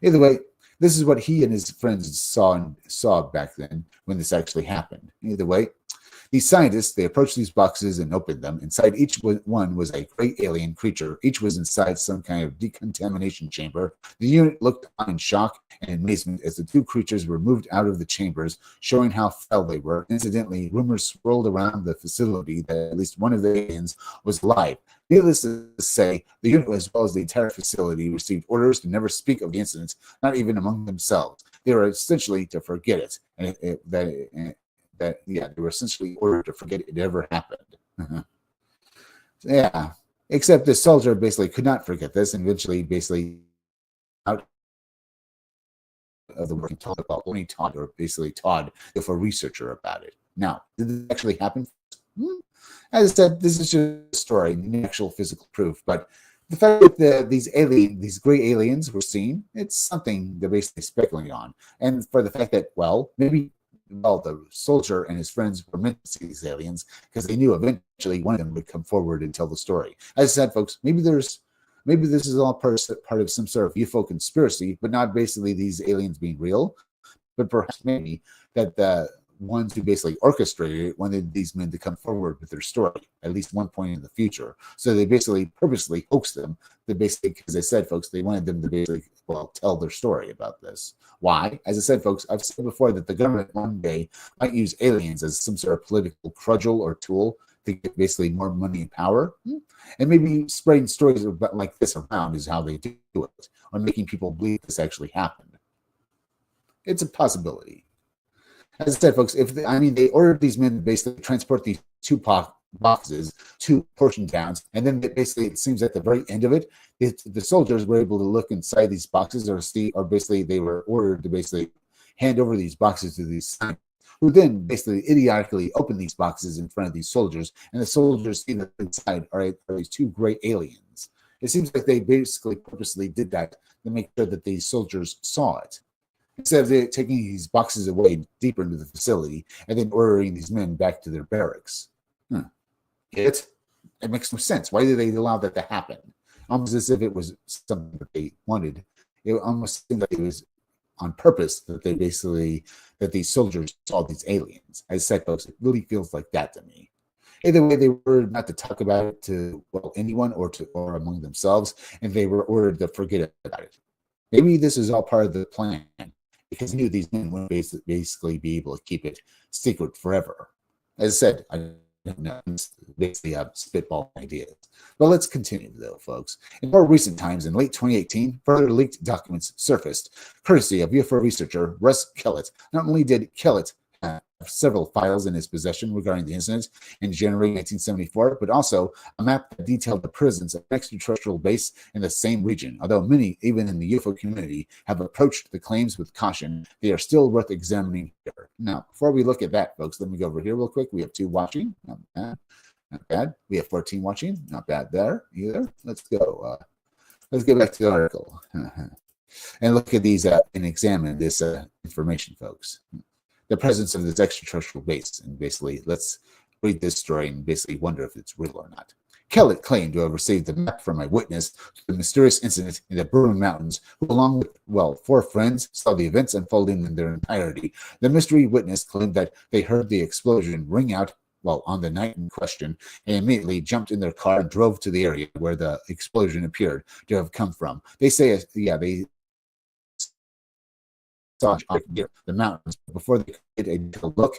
Either way, this is what he and his friends saw back then when this actually happened. Either way, these scientists, they approached these boxes and opened them. Inside each one was a great alien creature. Each was inside some kind of decontamination chamber. The unit looked on in shock and amazement as the two creatures were moved out of the chambers, showing how foul they were. Incidentally, rumors swirled around the facility that at least one of the aliens was alive. Needless to say, the unit, as well as the entire facility, received orders to never speak of the incident, not even among themselves. They were essentially to forget it, they were essentially ordered to forget it ever happened. Yeah, except the soldier basically could not forget this, and eventually, basically, out of the work, told about only Todd, or basically Todd, if a researcher about it. Now, did this actually happen? As I said, this is just a story, no actual physical proof, but the fact that these great aliens were seen, it's something they're basically speculating on. And for the fact that, the soldier and his friends were meant to see these aliens because they knew eventually one of them would come forward and tell the story. As I said, folks, maybe this is all part of some sort of UFO conspiracy, but not basically these aliens being real, but perhaps maybe that the ones who basically orchestrated it wanted these men to come forward with their story at least one point in the future. So they basically purposely hoaxed them. They basically, because I said, folks, they wanted them to basically tell their story about this. Why? As I said, folks, I've said before that the government one day might use aliens as some sort of political cudgel or tool to get basically more money and power. And maybe spreading stories like this around is how they do it, or making people believe this actually happened. It's a possibility. As I said, folks, they ordered these men to basically transport these two boxes, two portion towns, and then it seems at the very end of it, the soldiers were able to look inside these boxes or basically they were ordered to basically hand over these boxes to these scientists, who then basically idiotically open these boxes in front of these soldiers, and the soldiers see that inside are these two great aliens. It seems like they basically purposely did that to make sure that these soldiers saw it, instead of taking these boxes away deeper into the facility and then ordering these men back to their barracks. It makes no sense. Why did they allow that to happen? Almost as if it was something that they wanted. It almost seemed like it was on purpose that these soldiers saw these aliens. As I said, folks, it really feels like that to me. Either way, they were not to talk about it to anyone or among themselves, and they were ordered to forget about it. Maybe this is all part of the plan, because he knew these men wouldn't basically be able to keep it secret forever. As I said, I don't know, basically spitball ideas. But let's continue, though, folks. In more recent times, in late 2018, further leaked documents surfaced, courtesy of UFO researcher Russ Kellett. Not only did Kellett have several files in his possession regarding the incident in January 1974, but also a map that detailed the presence of an extraterrestrial base in the same region. Although many, even in the UFO community, have approached the claims with caution, they are still worth examining here. Now, before we look at that, folks, let me go over here real quick. We have 2 watching. Not bad. Not bad. We have 14 watching. Not bad there either. Let's go. Let's get back to the article and look at these and examine this information, folks. The presence of this extraterrestrial base, and basically let's read this story and basically wonder if it's real or not. Kellett claimed to have received the map from a witness to the mysterious incident in the Bruin Mountains, who along with 4 friends saw the events unfolding in their entirety. The mystery witness claimed that they heard the explosion ring out on the night in question, and immediately jumped in their car and drove to the area where the explosion appeared to have come from. They say, they saw the mountains before they could take a look.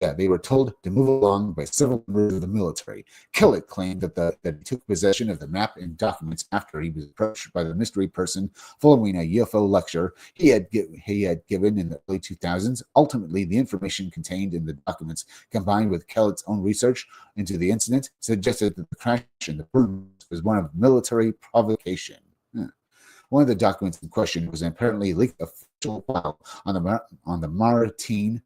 They were told to move along by several members of the military. Kellett claimed that he took possession of the map and documents after he was approached by the mystery person following a UFO lecture he had given in the early 2000s. Ultimately, the information contained in the documents, combined with Kellett's own research into the incident, suggested that the crash in the Bruins was one of military provocation. One of the documents in question was apparently leaked official file on the Maritime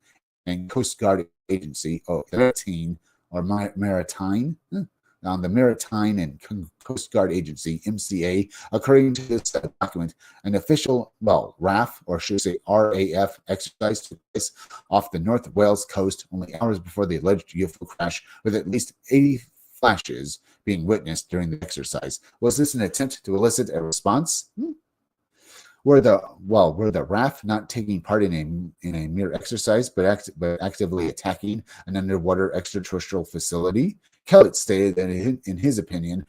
and Coast Guard Agency, Maritime, on the Maritime and Coast Guard Agency, MCA. According to this document, an official, RAF, or should I say RAF, exercise took place off the North Wales coast only hours before the alleged UFO crash, with at least 80 flashes being witnessed during the exercise. Was this an attempt to elicit a response? Were the RAF not taking part in a mere exercise, but actively attacking an underwater extraterrestrial facility? Kellett stated that in his opinion,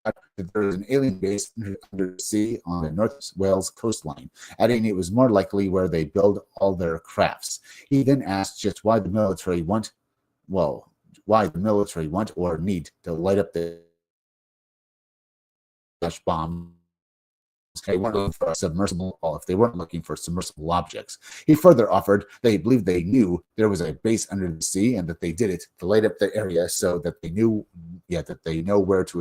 that there was an alien base under the sea on the North Wales coastline, adding it was more likely where they build all their crafts. He then asked just why the military want or need to light up the bomb. They weren't looking for a submersible, if they weren't looking for submersible objects. He further offered that he believed they knew there was a base under the sea and that they did it to light up the area so that they know where to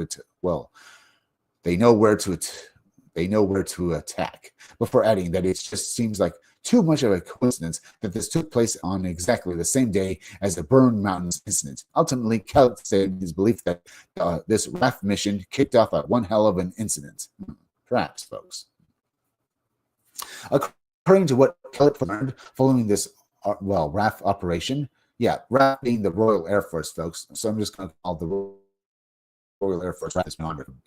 attack. Before adding that it just seems like too much of a coincidence that this took place on exactly the same day as the Burn Mountains incident. Ultimately, Kellett stated his belief that this RAF mission kicked off one hell of an incident. Perhaps, folks. According to what Kellett learned following this, RAF operation, RAF being the Royal Air Force, folks. So I'm just going to call the Royal Air Force RAF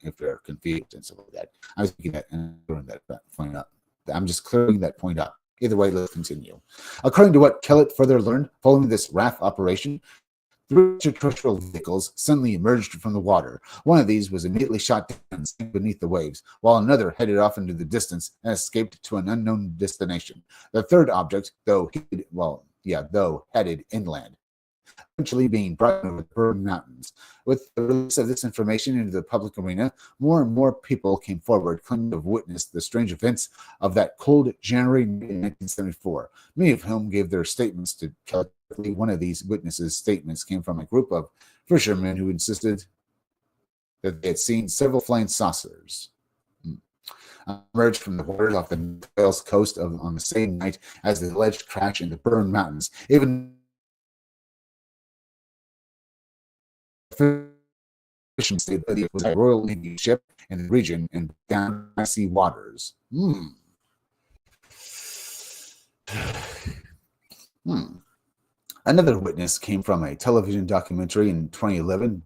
if they're confused and stuff like that. I was thinking that and clearing that point up. I'm just clearing that point up. Either way, let's continue. According to what Kellett further learned following this RAF operation, 3 extraterrestrial vehicles suddenly emerged from the water. One of these was immediately shot down beneath the waves, while another headed off into the distance and escaped to an unknown destination. The third object, though headed inland, eventually being brought over the Burn Mountains. With the release of this information into the public arena, more and more people came forward claiming to have witnessed the strange events of that cold January 1974, many of whom gave their statements to Kellett. One of these witnesses' statements came from a group of fishermen who insisted that they had seen several flying saucers emerged from the waters off the Wales coast on the same night as the alleged crash in the Burn Mountains. Even fishermen stated that it was a Royal Navy ship in the region and down icy waters. Another witness came from a television documentary in 2011.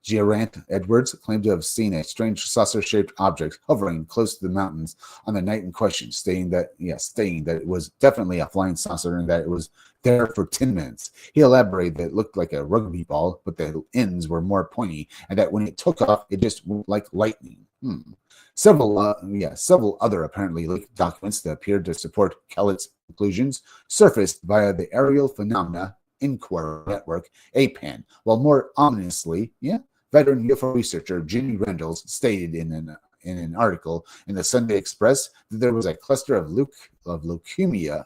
Geraint Edwards claimed to have seen a strange saucer-shaped object hovering close to the mountains on the night in question, stating that it was definitely a flying saucer and that it was there for 10 minutes. He elaborated that it looked like a rugby ball, but the ends were more pointy, and that when it took off, it just went like lightning. Several other apparently leaked documents that appeared to support Kellett's conclusions surfaced via the Aerial Phenomena Inquiry Network, APAN, while more ominously, veteran UFO researcher Jenny Reynolds stated in an article in the Sunday Express that there was a cluster of leukemia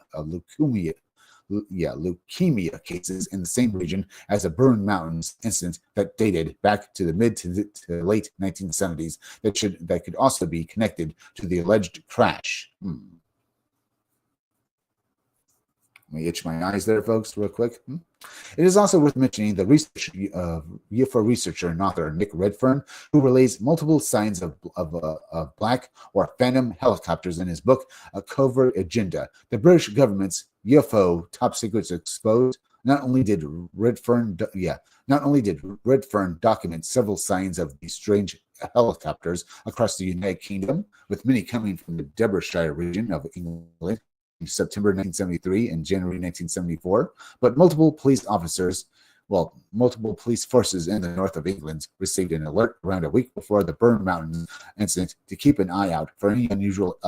cases in the same region as the Burn Mountains incident that dated back to the mid to late 1970s that could also be connected to the alleged crash. Let me itch my eyes there, folks, real quick. It is also worth mentioning the UFO researcher and author Nick Redfern, who relays multiple signs of black or phantom helicopters in his book, A Covert Agenda. The British government's UFO top secrets exposed. Not only did Redfern document several signs of these strange helicopters across the United Kingdom, with many coming from the Derbyshire region of England, September 1973 and January 1974, but multiple police forces in the north of England received an alert around a week before the Burn Mountains incident to keep an eye out for any unusual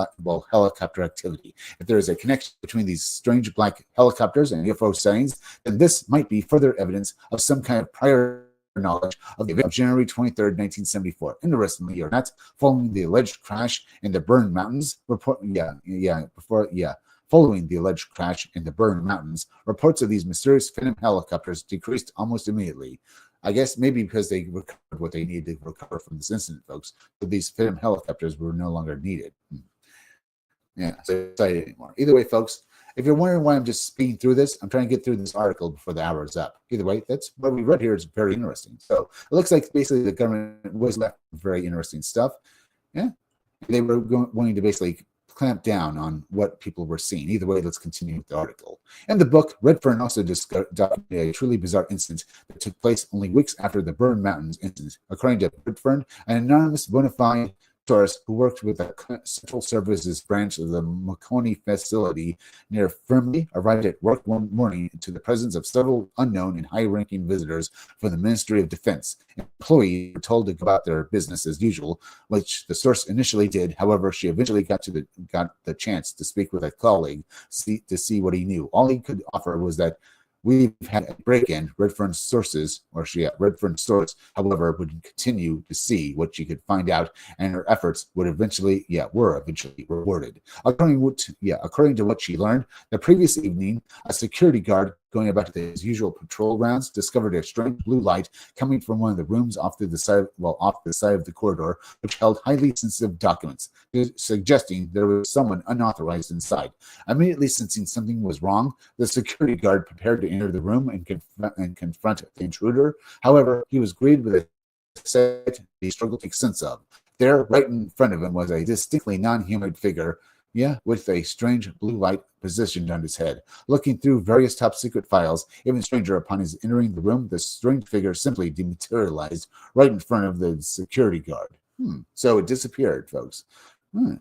helicopter activity. If there is a connection between these strange black helicopters and UFO sightings, then this might be further evidence of some kind of prior knowledge of the event of January 23rd, 1974. Interestingly or not, following the alleged crash in the Burn Mountains, Following the alleged crash in the Burn Mountains, reports of these mysterious phantom helicopters decreased almost immediately. I guess maybe because they recovered what they needed to recover from this incident, folks. But these phantom helicopters were no longer needed. So excited anymore. Either way, folks, If you're wondering why I'm just speeding through this, I'm trying to get through this article before the hour is up. Either way, that's what we read here is very interesting. So it looks like basically the government was left with very interesting stuff. Yeah, they were wanting to basically clamp down on what people were seeing. Either way, let's continue with the article. In the book, Redfern also documented a truly bizarre incident that took place only weeks after the Burn Mountains incident. According to Redfern, an anonymous bona fide source who worked with the Central Services branch of the Maconi facility near Frimley arrived at work one morning to the presence of several unknown and high-ranking visitors from the Ministry of Defense. Employees were told to go about their business as usual, which the source initially did. However, she eventually got the chance to speak with a colleague to see what he knew. All he could offer was that we've had a break-in. Redfern's source, however, would continue to see what she could find out, and her efforts were eventually rewarded. According to what she learned, the previous evening, a security guard going about his usual patrol rounds discovered a strange blue light coming from one of the rooms off the side of the corridor, which held highly sensitive documents, suggesting there was someone unauthorized inside. Immediately sensing something was wrong, the security guard prepared to enter the room and confront the intruder. However, he was greeted with a sight he struggled to make sense of. There, right in front of him, was a distinctly non-human figure, with a strange blue light positioned on his head. Looking through various top-secret files, even stranger, upon his entering the room, the strange figure simply dematerialized right in front of the security guard. So it disappeared, folks.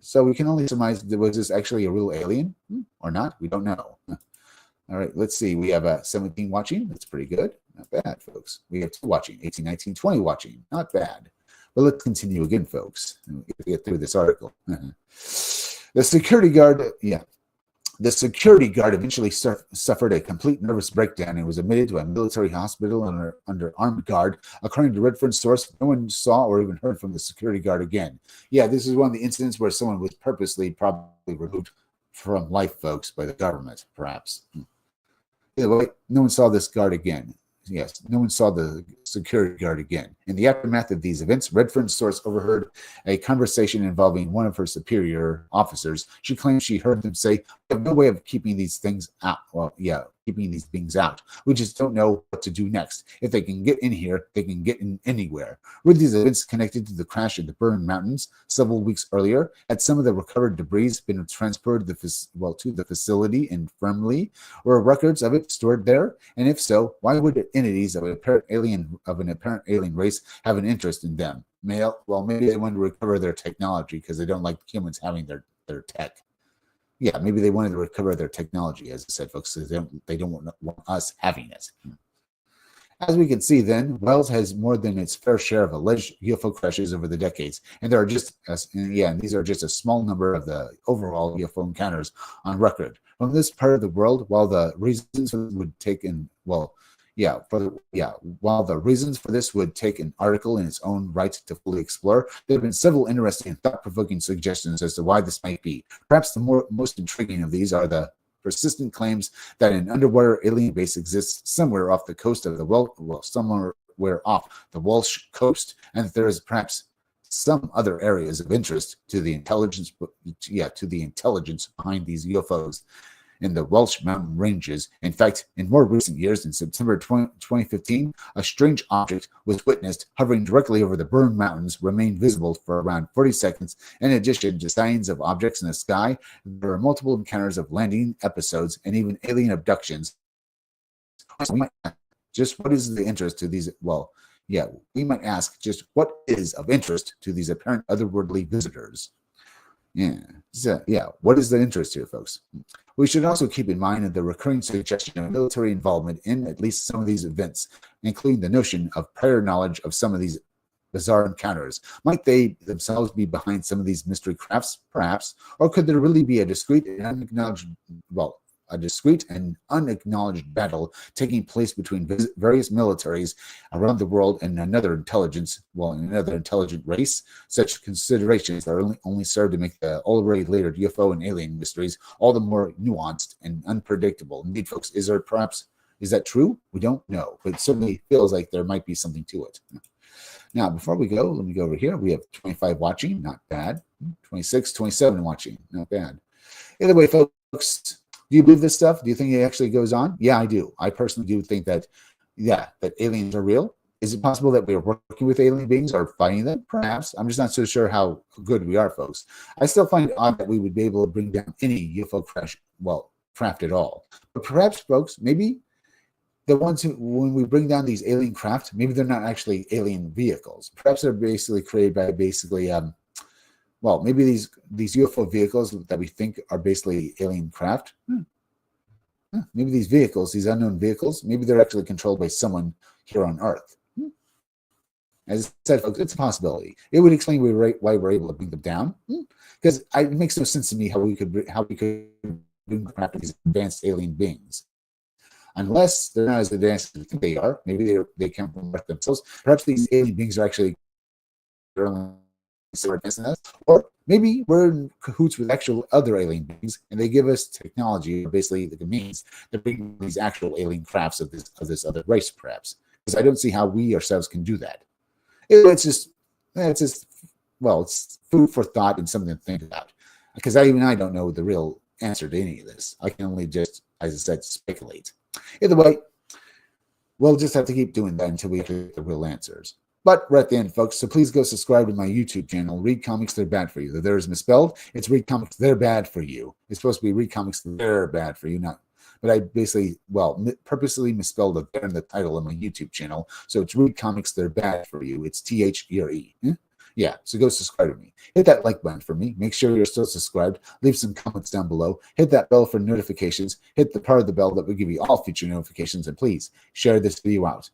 So we can only surmise, was this actually a real alien or not? We don't know. All right, let's see. We have 17 watching. That's pretty good. Not bad, folks. We have 2 watching, 18, 19, 20 watching. Not bad. But let's continue again, folks. Get through this article. The security guard eventually suffered a complete nervous breakdown and was admitted to a military hospital under armed guard. According to Redfern's source, no one saw or even heard from the security guard again. Yeah, this is one of the incidents where someone was purposely probably removed from life, folks, by the government, perhaps. Either way, no one saw this guard again. Yes, no one saw the security guard again. In the aftermath of these events, Redfern's source overheard a conversation involving one of her superior officers. She claimed she heard them say, "We have no way of keeping these things out." Keeping these things out. We just don't know what to do next. If they can get in here, they can get in anywhere. Were these events connected to the crash of the Burn Mountains several weeks earlier? Had some of the recovered debris been transferred to the facility in Frimley? Were records of it stored there? And if so, why would entities of an apparent alien race have an interest in them? Maybe they want to recover their technology because they don't like humans having their tech. Yeah, maybe they wanted to recover their technology, as I said, folks, so they don't want us having it. As we can see, then, Wales has more than its fair share of alleged UFO crashes over the decades, and these are just a small number of the overall UFO encounters on record. From this part of the world, while the reasons for this would take an article in its own right to fully explore, there have been several interesting and thought-provoking suggestions as to why this might be. Perhaps the most intriguing of these are the persistent claims that an underwater alien base exists somewhere off the coast of somewhere off the Welsh coast, and that there is perhaps some other areas of interest to the intelligence behind these UFOs in the Welsh mountain ranges. In fact, in more recent years, in September 2015, a strange object was witnessed hovering directly over the Burn Mountains, remained visible for around 40 seconds. In addition to sightings of objects in the sky, there are multiple encounters of landing episodes and even alien abductions. Just what is the interest to these? We might ask just what is of interest to these apparent otherworldly visitors. What is the interest here, folks? We should also keep in mind the recurring suggestion of military involvement in at least some of these events, including the notion of prior knowledge of some of these bizarre encounters. Might they themselves be behind some of these mystery crafts, perhaps? Or could there really be a discrete and unacknowledged battle taking place between various militaries around the world and another intelligent race? Such considerations are only serve to make the already layered UFO and alien mysteries all the more nuanced and unpredictable. Indeed, folks, is that true? We don't know, but it certainly feels like there might be something to it. Now, before we go, let me go over here. We have 25 watching, not bad. 26, 27 watching, not bad. Either way, folks, Do you believe this stuff? Do you think it actually goes on? Yeah, I do. I personally do think that, yeah, that aliens are real. Is it possible that we are working with alien beings or fighting them? Perhaps. I'm just not so sure how good we are, folks. I still find it odd that we would be able to bring down any UFO craft at all. But perhaps, folks, maybe the ones who, when we bring down these alien craft, maybe they're not actually alien vehicles. Perhaps they're basically created by maybe these UFO vehicles that we think are basically alien craft. Maybe these vehicles, these unknown vehicles, maybe they're actually controlled by someone here on Earth. As I said, folks, it's a possibility. It would explain why we're able to bring them down. Because it makes no sense to me how we could bring craft these advanced alien beings. Unless they're not as advanced as we think they are. Maybe they come from Earth themselves. Perhaps these alien beings are actually so advanced than us. Or maybe we're in cahoots with actual other alien beings, and they give us technology, or basically the means to bring these actual alien crafts of this other race, perhaps. Because I don't see how we ourselves can do that. It's food for thought and something to think about. Because I don't know the real answer to any of this. I can only just, as I said, speculate. Either way, we'll just have to keep doing that until we get the real answers. But we're at the end, folks, so please go subscribe to my YouTube channel, Read Comics They're Bad For You. The there is misspelled. It's Read Comics They're Bad For You. It's supposed to be Read Comics They're Bad For You, not. But I basically, purposely misspelled the there in the title of my YouTube channel. So it's Read Comics They're Bad For You. It's THERE. Yeah, so go subscribe to me. Hit that like button for me. Make sure you're still subscribed. Leave some comments down below. Hit that bell for notifications. Hit the part of the bell that will give you all future notifications. And please share this video out.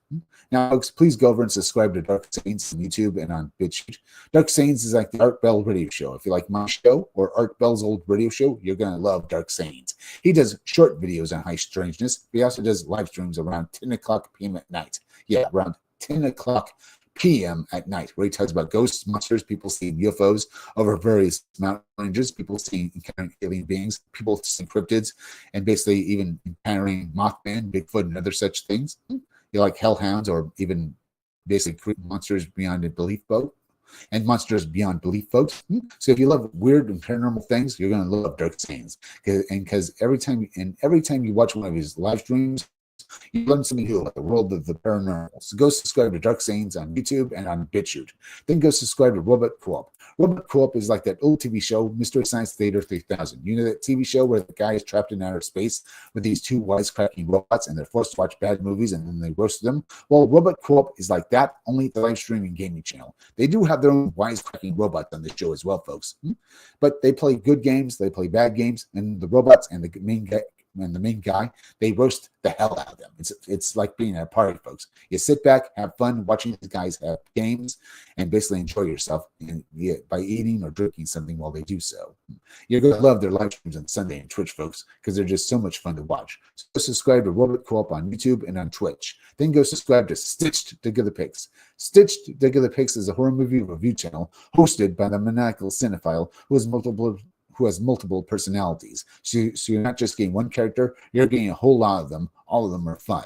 Now, folks, please go over and subscribe to Dark Saints on YouTube and on BitChute. Dark Saints is like the Art Bell radio show. If you like my show or Art Bell's old radio show, you're going to love Dark Saints. He does short videos on high strangeness. He also does live streams around 10 o'clock p.m. at night. Yeah, around 10 o'clock p.m. at night, where he talks about ghosts, monsters, people seeing UFOs over various mountain ranges, people seeing encountering alien beings, people seeing cryptids, and basically even encountering Mothman, Bigfoot, and other such things. You like hellhounds, or even basically monsters beyond belief, folks. And monsters beyond belief, folks. So if you love weird and paranormal things, you're going to love Dark Saints. Because every time you watch one of his live streams, you learn something new about the world of the paranormal. So go subscribe to Dark Saints on YouTube and on BitChute. Then go subscribe to Robot Co-op. Robot Co-op is like that old TV show, Mystery Science Theater 3000. You know that TV show where the guy is trapped in outer space with these two wisecracking robots, and they're forced to watch bad movies and then they roast them? Well, Robot Co-op is like that, only the live streaming gaming channel. They do have their own wisecracking robots on the show as well, folks. But they play good games, they play bad games, and the robots and the main guy, they roast the hell out of them. It's like being at a party, folks. You sit back, have fun watching these guys have games, and basically enjoy yourself by eating or drinking something while they do so. You're going to love their live streams on Sunday and Twitch, folks, because they're just so much fun to watch. So go subscribe to Robot Co-op on YouTube and on Twitch. Then go subscribe to Stitched Together Pics. Stitched Together Pics is a horror movie review channel hosted by the maniacal cinephile who has multiple personalities. So you're not just getting one character, you're getting a whole lot of them. All of them are fun.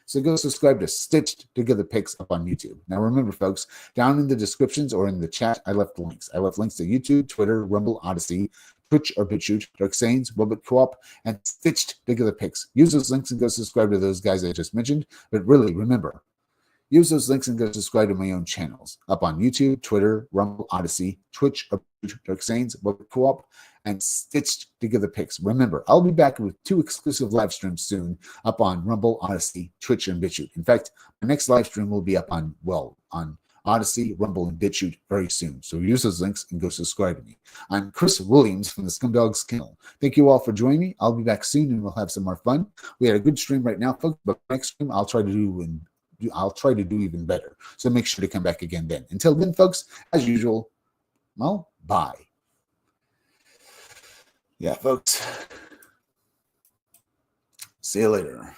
So go subscribe to Stitched Together Pics up on YouTube. Now remember, folks, down in the descriptions or in the chat, I left links. I left links to YouTube, Twitter, Rumble, Odyssey, Twitch or BitChute, Dark Saints, Robot Co-op, and Stitched Together Pics. Use those links and go subscribe to those guys I just mentioned. But really, remember, use those links and go subscribe to my own channels up on YouTube, Twitter, Rumble, Odyssey, Twitch, or Dark Saints, Robot Co-op, and Stitched Together Pics. Remember, I'll be back with 2 exclusive live streams soon up on Rumble, Odyssey, Twitch, and BitChute. In fact, my next live stream will be up on Odyssey, Rumble, and BitChute very soon. So use those links and go subscribe to me. I'm Chris Williams from the Scumdogs Kennel. Thank you all for joining me. I'll be back soon and we'll have some more fun. We had a good stream right now, folks, but next stream I'll try to do even better. So make sure to come back again then. Until then, folks, as usual, well, bye. Yeah, folks. See you later.